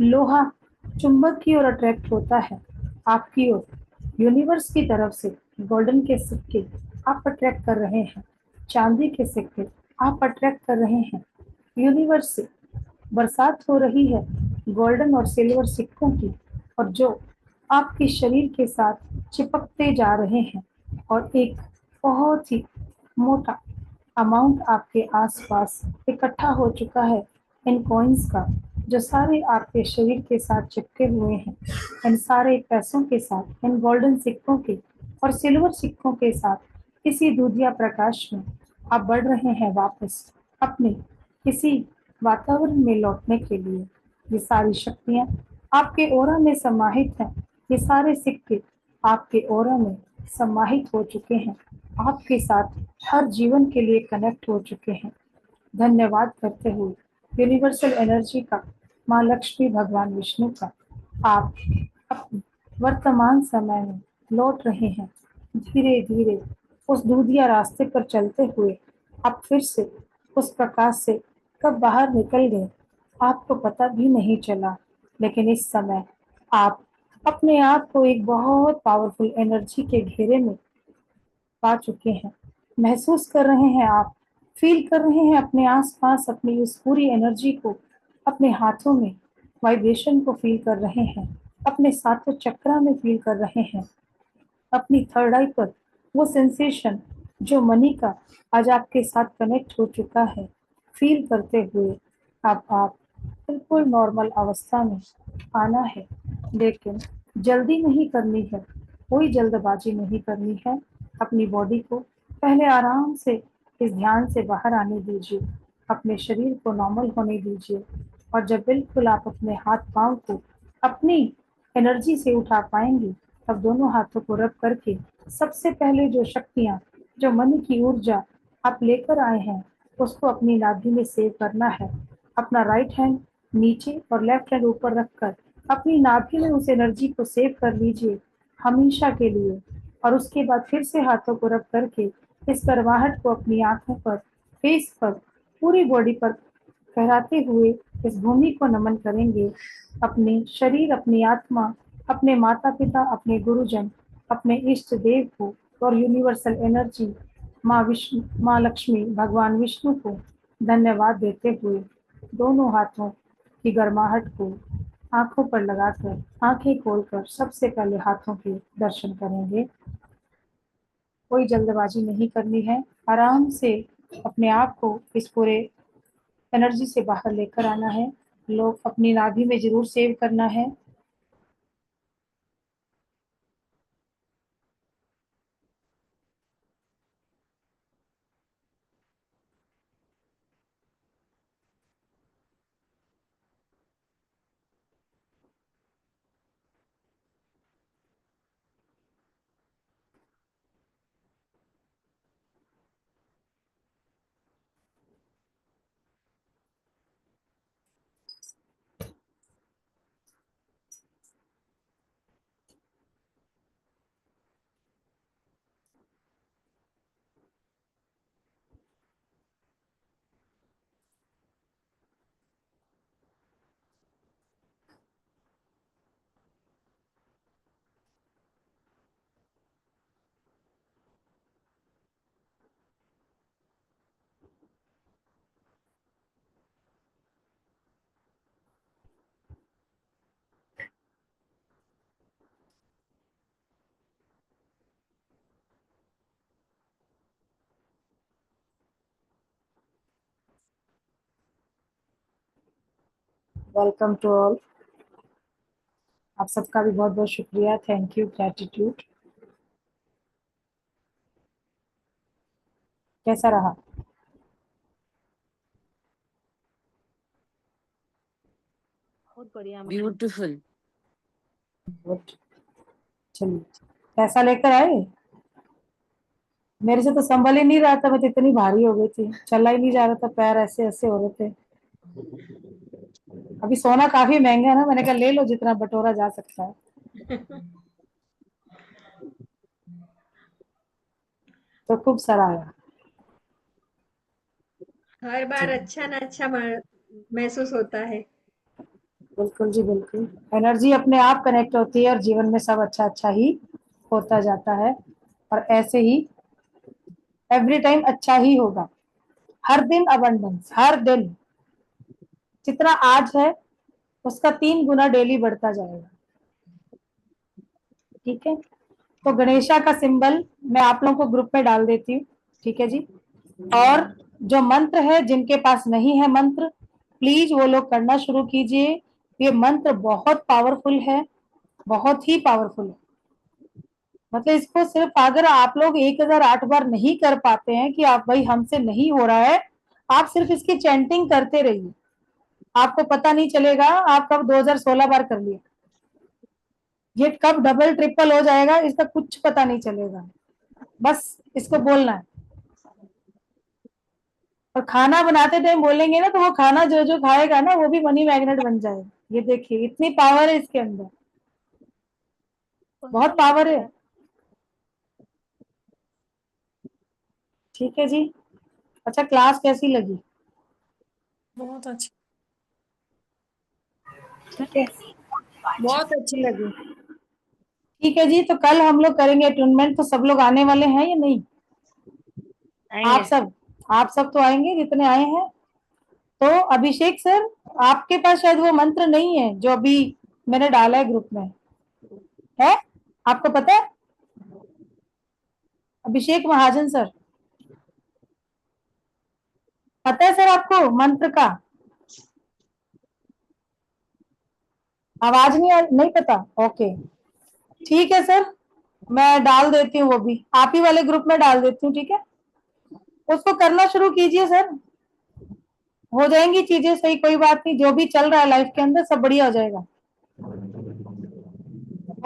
लोहा चुंबक की ओर अट्रैक्ट होता है आपकी ओर, यूनिवर्स की तरफ से गोल्डन के सिक्के आप अट्रैक्ट कर रहे हैं, चांदी के सिक्के आप अट्रैक्ट कर रहे हैं। यूनिवर्स से बरसात हो रही है गोल्डन और सिल्वर सिक्कों की और जो आपके शरीर के साथ चिपकते जा रहे हैं और एक बहुत ही मोटा अमाउंट आपके आसपास इकट्ठा हो चुका है इन कॉइन्स का, जो सारे आपके शरीर के साथ चिपके हुए हैं। इन सारे पैसों के साथ, इन गोल्डन सिक्कों के और सिल्वर सिक्कों के साथ इसी दूधिया प्रकाश में आप बढ़ रहे हैं वापस अपने किसी वातावरण में लौटने के लिए। ये सारी शक्तियाँ आपके ओरा में समाहित हैं। ये सारे सिक्के आपके ओरा में समाहित हो चुके हैं, आपके साथ हर जीवन के लिए कनेक्ट हो चुके हैं। धन्यवाद करते हुए यूनिवर्सल एनर्जी का, माँ लक्ष्मी, भगवान विष्णु का, आप अपने वर्तमान समय में लौट रहे हैं। धीरे धीरे उस दूधिया रास्ते पर चलते हुए आप फिर से उस प्रकाश से कब बाहर निकल गए आपको पता भी नहीं चला। लेकिन इस समय आप अपने आप को एक बहुत पावरफुल एनर्जी के घेरे में पा चुके हैं। महसूस कर रहे हैं, आप फील कर रहे हैं अपने आसपास अपनी उस पूरी एनर्जी को, अपने हाथों में वाइब्रेशन को फील कर रहे हैं, अपने सातों चक्रा में फील कर रहे हैं, अपनी थर्ड आई पर वो सेंसेशन जो मनी का आज आपके साथ कनेक्ट हो चुका है फील करते हुए अब आप बिल्कुल नॉर्मल अवस्था में आना है। लेकिन जल्दी नहीं करनी है, कोई जल्दबाजी नहीं करनी है। अपनी बॉडी को पहले आराम से इस ध्यान से बाहर आने दीजिए, अपने शरीर को नॉर्मल होने दीजिए और जब बिल्कुल आप अपने हाथ पांव को अपनी एनर्जी से उठा पाएंगे तब दोनों हाथों को रब करके सबसे पहले जो शक्तियाँ, जो मन की ऊर्जा आप लेकर आए हैं उसको अपनी नाभि में सेव करना है। अपना राइट हैंड नीचे और लेफ्ट हैंड ऊपर रखकर अपनी नाभि में उस एनर्जी को सेव कर लीजिए हमेशा के लिए और उसके बाद फिर से हाथों को रब करके इस करवाहट को अपनी आंखों पर, फेस पर, पूरी बॉडी पर फहराते हुए इस भूमि को नमन करेंगे। अपने शरीर, अपनी आत्मा, अपने माता पिता, अपने गुरुजन, अपने इष्ट देव को और यूनिवर्सल एनर्जी माँ लक्ष्मी, भगवान विष्णु को धन्यवाद देते हुए दोनों हाथों की गर्माहट को आंखों पर लगाकर आंखें खोलकर सबसे पहले हाथों के दर्शन करेंगे। कोई जल्दबाजी नहीं करनी है, आराम से अपने आप को इस पूरे एनर्जी से बाहर लेकर आना है। लोग अपनी नाभि में जरूर सेव करना है। Welcome to all. आप सबका भी बहुत बहुत शुक्रिया। Thank you, gratitude. कैसा रहा? बहुत बढ़िया मैम। ब्यूटीफुल। गुड। चलिए, कैसा लेकर आए? मेरे से तो संभल ही नहीं रहा था, मैं तो इतनी भारी हो गई थी, चला ही नहीं जा रहा था, पैर ऐसे ऐसे हो रहे थे। अभी सोना काफी महंगा है ना, मैंने कहा ले लो जितना बटोरा जा सकता है। तो खूब सराहा। हर बार अच्छा ना अच्छा महसूस होता है। बिल्कुल जी, बिल्कुल। एनर्जी अपने आप कनेक्ट होती है और जीवन में सब अच्छा अच्छा ही होता जाता है। और ऐसे ही एवरी टाइम अच्छा ही होगा। हर दिन अबंडेंस, हर दिन जितना आज है उसका 3 गुना डेली बढ़ता जाएगा। ठीक है, तो गणेशा का सिंबल मैं आप लोगों को ग्रुप में डाल देती हूँ। ठीक है जी। और जो मंत्र है, जिनके पास नहीं है मंत्र, प्लीज वो लोग करना शुरू कीजिए। ये मंत्र बहुत पावरफुल है, बहुत ही पावरफुल है। मतलब इसको सिर्फ अगर आप लोग 1008 बार नहीं कर पाते हैं कि आप भाई हमसे नहीं हो रहा है, आप सिर्फ इसकी चैंटिंग करते रहिए। आपको पता नहीं चलेगा आप कब 2016 बार कर लिया, ये कब डबल ट्रिपल हो जाएगा इसका कुछ पता नहीं चलेगा। बस इसको बोलना है। और खाना बनाते टाइम बोलेंगे ना, तो वो खाना जो जो खाएगा ना वो भी मनी मैग्नेट बन जाएगा। ये देखिए इतनी पावर है इसके अंदर, बहुत पावर है। ठीक है जी। अच्छा, क्लास कैसी लगी? बहुत अच्छी, ठीक है, बहुत अच्छी लगी। ठीक है जी। तो कल हम लोग करेंगे अटूनमेंट, तो सब लोग आने वाले हैं या नहीं? आएंगे। आप सब तो आएंगे जितने आए हैं। तो अभिषेक सर, आपके पास शायद वो मंत्र नहीं है जो अभी मैंने डाला है ग्रुप में, है? आपको पता है? अभिषेक महाजन सर, पता है सर आपको मंत्र का? आवाज नहीं पता? ओके, ठीक है सर, मैं डाल देती हूँ, वो भी आप ही वाले ग्रुप में डाल देती हूँ। ठीक है, उसको करना शुरू कीजिए सर, हो जाएंगी चीजें सही, कोई बात नहीं। जो भी चल रहा है लाइफ के अंदर सब बढ़िया हो जाएगा।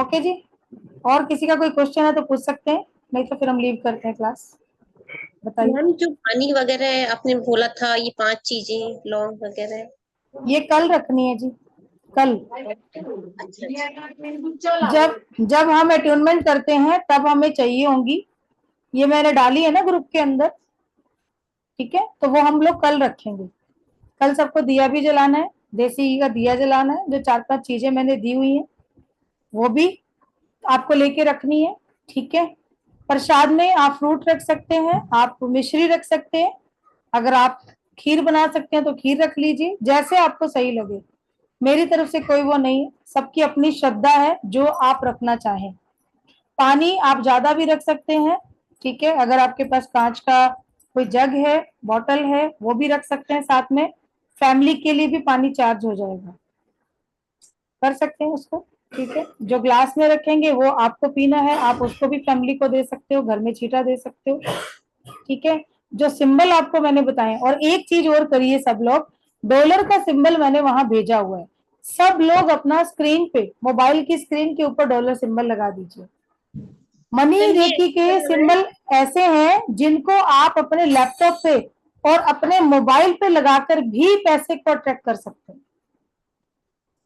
ओके जी। और किसी का कोई क्वेश्चन है तो पूछ सकते हैं, नहीं तो फिर हम लीव करते हैं क्लास। बताइए। मैम जो पानी वगैरह आपने बोला था, ये 5 चीजें लौंग वगैरह, ये कल रखनी है जी, कल। अच्छा जब जब हम अट्यूनमेंट करते हैं तब हमें चाहिए होंगी। ये मैंने डाली है ना ग्रुप के अंदर। ठीक है, तो वो हम लोग कल रखेंगे। कल सबको दिया भी जलाना है, देसी घी का दिया जलाना है। जो 4-5 चीजें मैंने दी हुई हैं वो भी आपको लेके रखनी है। ठीक है, प्रसाद में आप फ्रूट रख सकते हैं, आप मिश्री रख सकते हैं, अगर आप खीर बना सकते हैं तो खीर रख लीजिए, जैसे आपको सही लगे। मेरी तरफ से कोई वो नहीं है, सबकी अपनी श्रद्धा है जो आप रखना चाहें। पानी आप ज्यादा भी रख सकते हैं। ठीक है, अगर आपके पास कांच का कोई जग है, बॉटल है, वो भी रख सकते हैं साथ में। फैमिली के लिए भी पानी चार्ज हो जाएगा, कर सकते हैं उसको। ठीक है, जो ग्लास में रखेंगे वो आपको पीना है, आप उसको भी फैमिली को दे सकते हो, घर में छीटा दे सकते हो। ठीक है, जो सिंबल आपको मैंने बताए, और एक चीज और करिए सब लोग, डॉलर का सिंबल मैंने वहां भेजा हुआ है, सब लोग अपना स्क्रीन पे, मोबाइल की स्क्रीन के ऊपर डॉलर सिंबल लगा दीजिए। मनी मैम ये रेकी के सिंबल ऐसे हैं जिनको आप अपने लैपटॉप पे और अपने मोबाइल पे लगाकर भी पैसे को ट्रैक कर सकते हैं।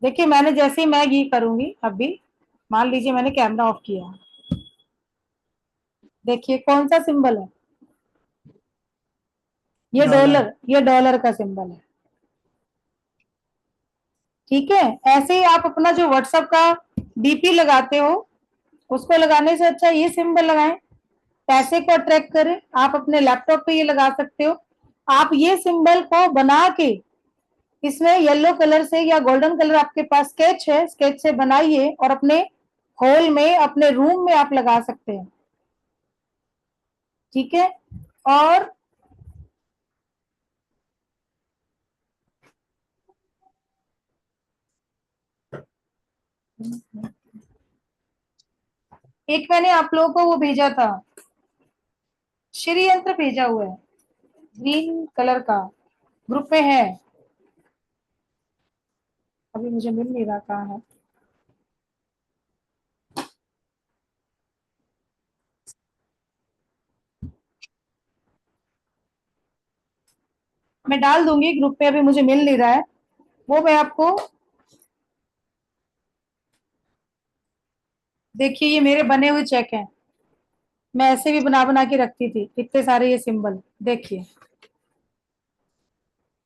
देखिए मैंने जैसे ही मैं ये करूंगी, अभी मान लीजिए मैंने कैमरा ऑफ किया, देखिए कौन सा सिंबल है, ये डॉलर, ये डॉलर का सिंबल है। ठीक है, ऐसे ही आप अपना जो व्हाट्सएप का डीपी लगाते हो, उसको लगाने से अच्छा ये सिंबल लगाएं, पैसे को अट्रैक्ट करें। आप अपने लैपटॉप पे ये लगा सकते हो। आप ये सिंबल को बना के, इसमें येलो कलर से या गोल्डन कलर आपके पास स्केच है, स्केच से बनाइए और अपने हॉल में, अपने रूम में आप लगा सकते हैं। ठीक है, और एक मैंने आप लोगों को वो भेजा था, श्री यंत्र भेजा हुआ है ग्रीन कलर का, ग्रुप में है, अभी मुझे मिल नहीं रहा कहाँ है। मैं डाल दूंगी ग्रुप पे, अभी मुझे मिल नहीं रहा है वो, मैं आपको, देखिए ये मेरे बने हुए चेक हैं, मैं ऐसे भी बना बना के रखती थी, इतने सारे ये सिंबल, देखिए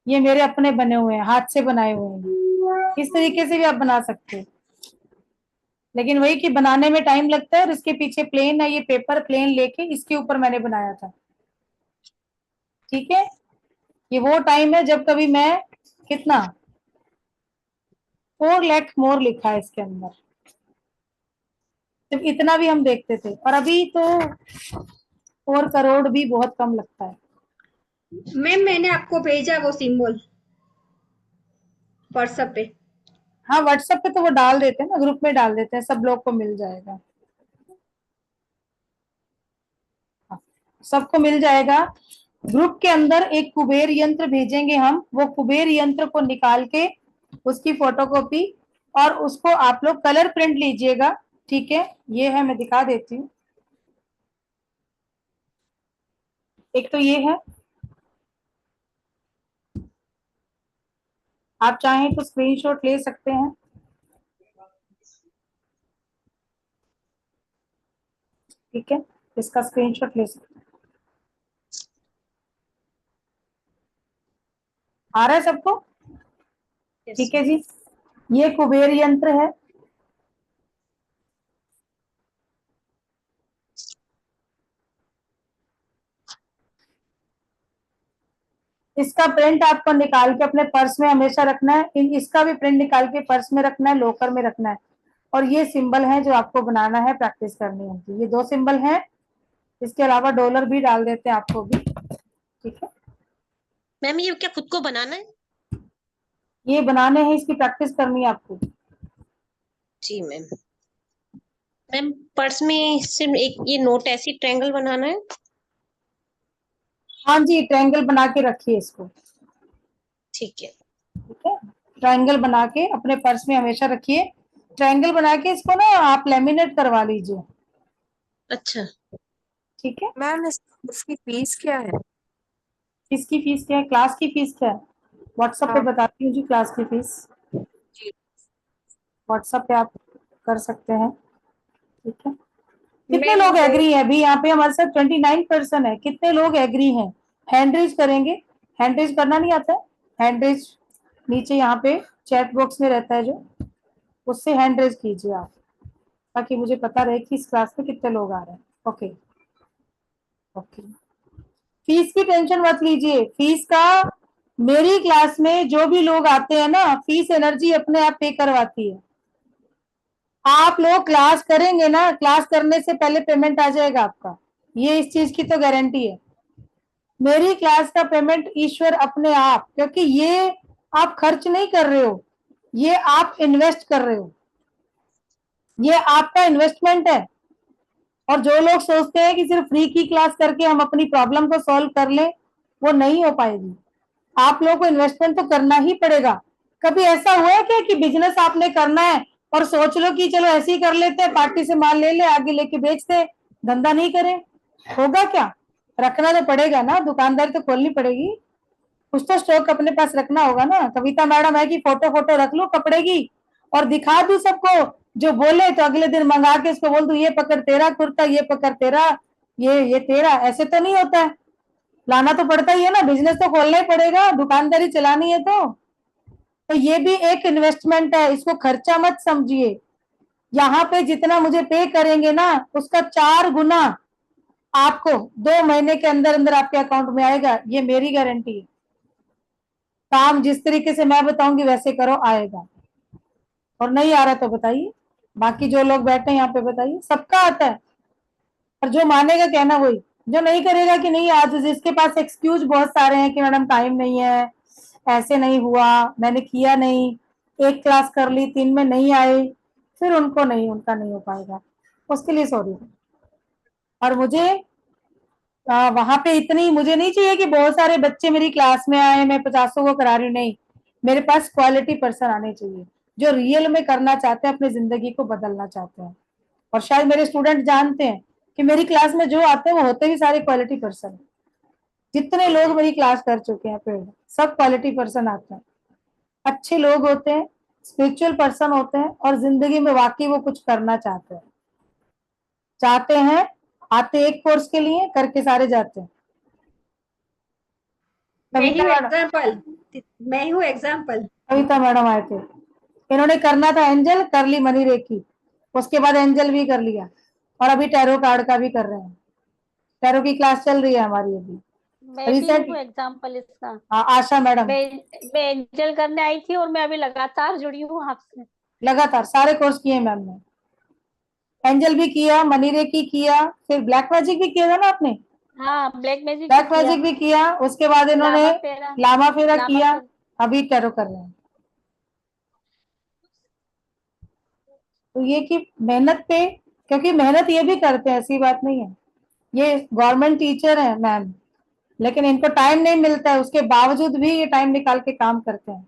ये मेरे अपने बने हुए हैं, हाथ से बनाए हुए हैं। इस तरीके से भी आप बना सकते हो, लेकिन वही कि बनाने में टाइम लगता है, और इसके पीछे प्लेन है, ये पेपर प्लेन लेके इसके ऊपर मैंने बनाया था। ठीक है, ये वो टाइम है जब कभी मैं, कितना 4 लाख मोर लिखा है इसके अंदर, जब इतना भी हम देखते थे, और अभी तो 4 करोड़ भी बहुत कम लगता है। मैम मैंने आपको भेजा वो सिंबल व्हाट्सएप पे। हाँ व्हाट्सएप पे तो वो डाल देते हैं ना, ग्रुप में डाल देते हैं, सब लोग को मिल जाएगा, हाँ, सबको मिल जाएगा। ग्रुप के अंदर एक कुबेर यंत्र भेजेंगे हम, वो कुबेर यंत्र को निकाल के उसकी फोटोकॉपी, और उसको आप लोग कलर प्रिंट लीजिएगा। ठीक है, ये है, मैं दिखा देती हूँ, एक तो ये है, आप चाहें तो स्क्रीनशॉट ले सकते हैं। ठीक है, इसका स्क्रीनशॉट ले सकते हैं, आ रहा है सबको? ठीक है जी, ये कुबेर यंत्र है, इसका प्रिंट आपको निकाल के अपने पर्स में हमेशा रखना है, इसका भी प्रिंट निकाल के पर्स में रखना है, लॉकर में रखना है। और ये सिंबल है जो आपको बनाना है, प्रैक्टिस करनी है, ये 2 सिंबल हैं, इसके अलावा डॉलर भी डाल देते हैं आपको भी। ठीक है मैम, ये क्या खुद को बनाना है? ये बनाने हैं, इसकी प्रैक्टिस करनी है आपको। जी मैम। मैम पर्स में सिर्फ एक ये नोट ऐसी ट्रायंगल बनाना है? हाँ जी, ट्रायंगल बना के रखिए इसको। ठीक है। ठीक है, ट्रायंगल बना के अपने पर्स में हमेशा रखिए। ट्रायंगल बना के इसको ना आप लेमिनेट करवा लीजिए। अच्छा ठीक है मैम इसकी फीस क्या है? इसकी फीस क्या है, क्लास की फीस क्या है, व्हाट्सएप पे हाँ बताती हूँ जी क्लास की फीस, जी। व्हाट्सएप पे आप कर सकते हैं। ठीक है, कितने मैम लोग वो एग्री हैं अभी यहाँ पे, हमारे साथ 29 पर्सन है, कितने लोग एग्री हैं, हैंड रेज करेंगे। हैंड रेज करना नहीं आता है, हैंड रेज नीचे यहाँ पे चैट बॉक्स में रहता है जो, उससे हैंड रेज कीजिए आप, ताकि मुझे पता रहे कि इस क्लास में कितने लोग आ रहे हैं। ओके ओके, फीस की टेंशन मत लीजिए, फीस का मेरी क्लास में जो भी लोग आते हैं ना, फीस एनर्जी अपने आप पे करवाती है। आप लोग क्लास करेंगे ना, क्लास करने से पहले पेमेंट आ जाएगा आपका, ये इस चीज की तो गारंटी है। मेरी क्लास का पेमेंट ईश्वर अपने आप, क्योंकि ये आप खर्च नहीं कर रहे हो, ये आप इन्वेस्ट कर रहे हो, ये आपका इन्वेस्टमेंट है। और जो लोग सोचते हैं कि सिर्फ फ्री की क्लास करके हम अपनी प्रॉब्लम को सॉल्व कर लें, वो नहीं हो पाएगी। आप लोगों को इन्वेस्टमेंट तो करना ही पड़ेगा। कभी ऐसा हुआ है क्या कि बिजनेस आपने करना है और सोच लो कि चलो ऐसे ही कर लेते हैं, पार्टी से माल ले ले, आगे लेके बेचते, धंधा नहीं करें? होगा क्या? रखना तो पड़ेगा ना, दुकानदारी तो खोलनी पड़ेगी, कुछ तो स्टॉक अपने पास रखना होगा ना। कविता मैडम है कि फोटो फोटो रख लो कपड़े की और दिखा दू सबको, जो बोले तो अगले दिन मंगा के इसको बोल दू ये पकड़ तेरा कुर्ता, ये पकड़ तेरा, ये तेरा। ऐसे तो नहीं होता है, लाना तो पड़ता ही है ना, बिजनेस तो खोलना ही पड़ेगा, दुकानदारी चलानी है तो ये भी एक इन्वेस्टमेंट है, इसको खर्चा मत समझिए। यहाँ पे जितना मुझे पे करेंगे ना, उसका 4 गुना आपको 2 महीने के अंदर अंदर आपके अकाउंट में आएगा, ये मेरी गारंटी है। काम जिस तरीके से मैं बताऊंगी वैसे करो, आएगा। और नहीं आ रहा तो बताइए, बाकी जो लोग बैठे हैं यहाँ पे बताइए, सबका आता है। और जो मानेगा कहना वही, जो नहीं करेगा कि नहीं, आज जिसके पास एक्सक्यूज बहुत सारे हैं कि मैडम टाइम नहीं है, ऐसे नहीं हुआ, मैंने किया नहीं, एक क्लास कर ली 3 में नहीं आए, फिर उनको नहीं, उनका नहीं हो पाएगा, उसके लिए सॉरी। और मुझे वहां पे इतनी मुझे नहीं चाहिए कि बहुत सारे बच्चे मेरी क्लास में आए, मैं 50 को करा रही हूँ, नहीं। मेरे पास क्वालिटी पर्सन आने चाहिए जो रियल में करना चाहते हैं, अपनी जिंदगी को बदलना चाहते हैं। और शायद मेरे स्टूडेंट जानते हैं कि मेरी क्लास में जो आते हैं वो होते भी सारे क्वालिटी पर्सन। जितने लोग मेरी क्लास कर चुके हैं पेड, सब क्वालिटी पर्सन आते हैं, अच्छे लोग होते हैं, स्पिरिचुअल पर्सन होते हैं, और जिंदगी में वाकई वो कुछ करना चाहते हैं, आते एक कोर्स के लिए, करके सारे जाते हैं। मैं हूँ एग्जाम्पल। कविता मैडम आए थे, इन्होंने करना था एंजल, कर ली मनी रेकी, उसके बाद एंजल भी कर लिया, और अभी टैरो कार्ड का भी कर रहे हैं। टैरो की क्लास चल रही है हमारी अभी। मैं भी हूँ एग्जाम्पल इसका। हाँ, आशा मैडम। मैं एंजल करने आई थी और मैं अभी लगातार जुड़ी हूँ आपसे। लगातार सारे कोर्स किए मैम ने, एंजल भी किया, मनी रेकी किया, फिर ब्लैक मैजिक भी किया था ना आपने? हाँ, ब्लैक मैजिक भी किया, उसके बाद इन्होंने लामा फेरा किया, अभी टैरो कर रहे हैं। तो ये कि मेहनत पे, क्योंकि मेहनत ये भी करते हैं, ऐसी बात नहीं है, ये गवर्नमेंट टीचर है मैम, लेकिन इनको टाइम नहीं मिलता है, उसके बावजूद भी ये टाइम निकाल के काम करते हैं,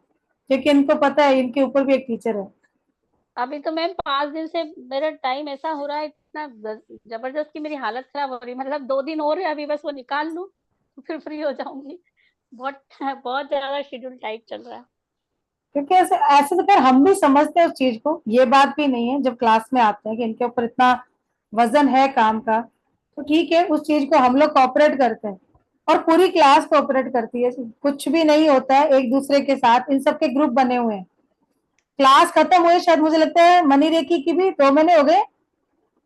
क्योंकि इनको पता है इनके ऊपर भी एक टीचर है। अभी तो मैम 5 दिन से मेरा टाइम ऐसा हो रहा है, इतना जबरदस्त कि मेरी हालत खराब हो रही है। मतलब 2 दिन और है, अभी बस वो निकाल लूं तो फिर फ्री हो जाऊंगी। बहुत बहुत ज्यादा शेड्यूल टाइट चल रहा है। क्योंकि ऐसे तो खैर हम भी समझते हैं उस चीज को, ये बात भी नहीं है, जब क्लास में आते हैं कि इनके ऊपर इतना वजन है काम का, तो ठीक है, उस चीज को हम लोग कोऑपरेट करते हैं, और पूरी क्लास कोऑपरेट करती है। कुछ भी नहीं होता है, एक दूसरे के साथ, इन सबके ग्रुप बने हुए हैं। क्लास खत्म हुए शायद मुझे लगता है मनी रेकी की भी 2 महीने हो गए,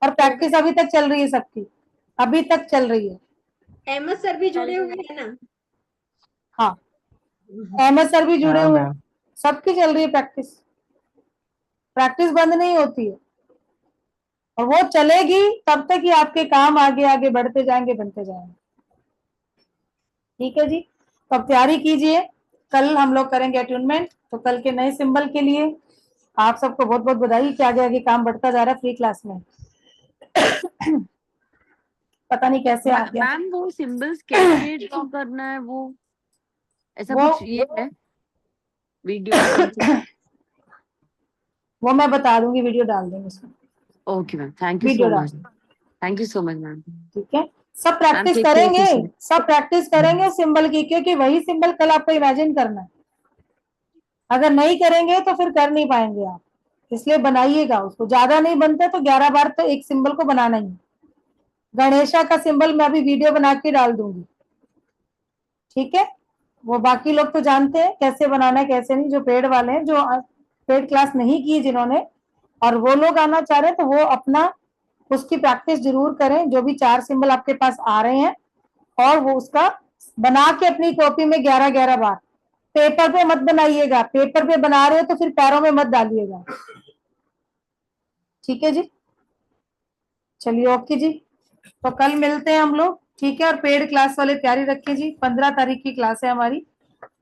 और प्रैक्टिस अभी तक चल रही है सबकी, अभी तक चल रही है। अहमद सर भी जुड़े हुए हैं ना? हाँ, अहमद सर भी जुड़े हुए हैं, सबकी चल रही है प्रैक्टिस, प्रैक्टिस बंद नहीं होती है, और वो चलेगी तब तक ही आपके काम आगे आगे बढ़ते जाएंगे, बनते जाएंगे। ठीक है जी, तो अब तैयारी कीजिए, कल हम लोग करेंगे अट्यूनमेंट, तो कल के नए सिंबल के लिए आप सबको बहुत बहुत बधाई कि आगे आगे काम बढ़ता जा रहा है फ्री क्लास में। पता नहीं कैसे आ गया मैम, वो सिंबल्स कैसे ड्रॉ करना है, वो ऐसा कुछ ये है वीडियो? वो मैं बता दूंगी, वीडियो डाल देंगे उसमें। Okay ma'am, thank you so much, thank you so much ma'am. ठीक है, सब प्रैक्टिस करेंगे, सब प्रैक्टिस करेंगे सिंबल की, क्योंकि वही सिंबल कल आपको इमेजिन करना है। अगर नहीं करेंगे तो फिर कर नहीं पाएंगे आप, इसलिए बनाइएगा उसको, ज्यादा नहीं बनता तो 11 बार तो एक सिंबल को बनाना ही। गणेशा का सिंबल मैं अभी वीडियो बना के डाल दूंगी, ठीक है? वो बाकी लोग तो जानते हैं कैसे बनाना है कैसे नहीं, जो पेड वाले हैं, जो पेड क्लास नहीं की जिन्होंने, और वो लोग आना चाह रहे हैं तो वो अपना उसकी प्रैक्टिस जरूर करें, जो भी 4 सिंबल आपके पास आ रहे हैं, और वो उसका बना के अपनी कॉपी में 11-11 बार। पेपर पे मत बनाइएगा, पेपर पे बना रहे हो तो फिर पैरों में मत डालिएगा, ठीक है जी? चलिए ओके जी, तो कल मिलते हैं हम लोग, ठीक है? और पेड क्लास वाले तैयारी रखिए जी, 15 तारीख की क्लास है हमारी,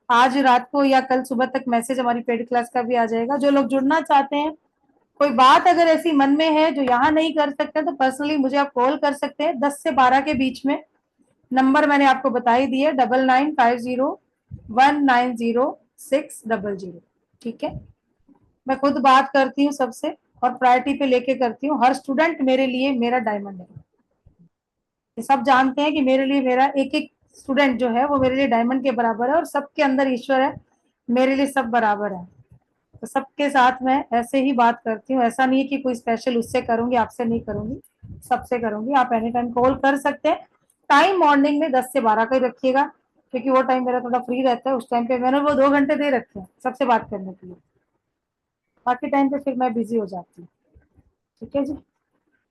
आज रात को या कल सुबह तक मैसेज हमारी पेड क्लास का भी आ जाएगा। जो लोग जुड़ना चाहते हैं, कोई बात अगर ऐसी मन में है जो यहाँ नहीं कर सकते तो पर्सनली मुझे आप कॉल कर सकते हैं 10 से 12 के बीच में। नंबर मैंने आपको बता ही दिए 9950190600। ठीक है, मैं खुद बात करती हूँ सबसे और प्रायोरिटी पे लेके करती हूँ। हर स्टूडेंट मेरे लिए मेरा डायमंड है, ये सब जानते हैं कि मेरे लिए मेरा एक एक स्टूडेंट जो है वो मेरे लिए डायमंड के बराबर है और सबके अंदर ईश्वर है, मेरे लिए सब बराबर है। तो सबके साथ मैं ऐसे ही बात करती हूँ। ऐसा नहीं है कि कोई स्पेशल उससे करूंगी आपसे नहीं करूंगी, सबसे करूंगी। आप एनी टाइम कॉल कर सकते हैं। टाइम मॉर्निंग में 10 से 12 का ही रखिएगा, क्योंकि वो टाइम मेरा थोड़ा फ्री रहता है। उस टाइम पे मैंने वो 2 घंटे दे रखे हैं सबसे बात करने के लिए, बाकी टाइम पे फिर मैं बिजी हो जाती हूँ। ठीक है जी,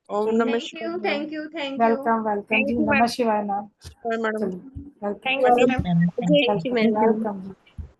ओम नमः थैंक शिवाय। You, thank you, thank you. Welcome welcome जी, नमः शिवाय मैम। मैडम चलिए, Thank you, welcome ma'am. Welcome ji.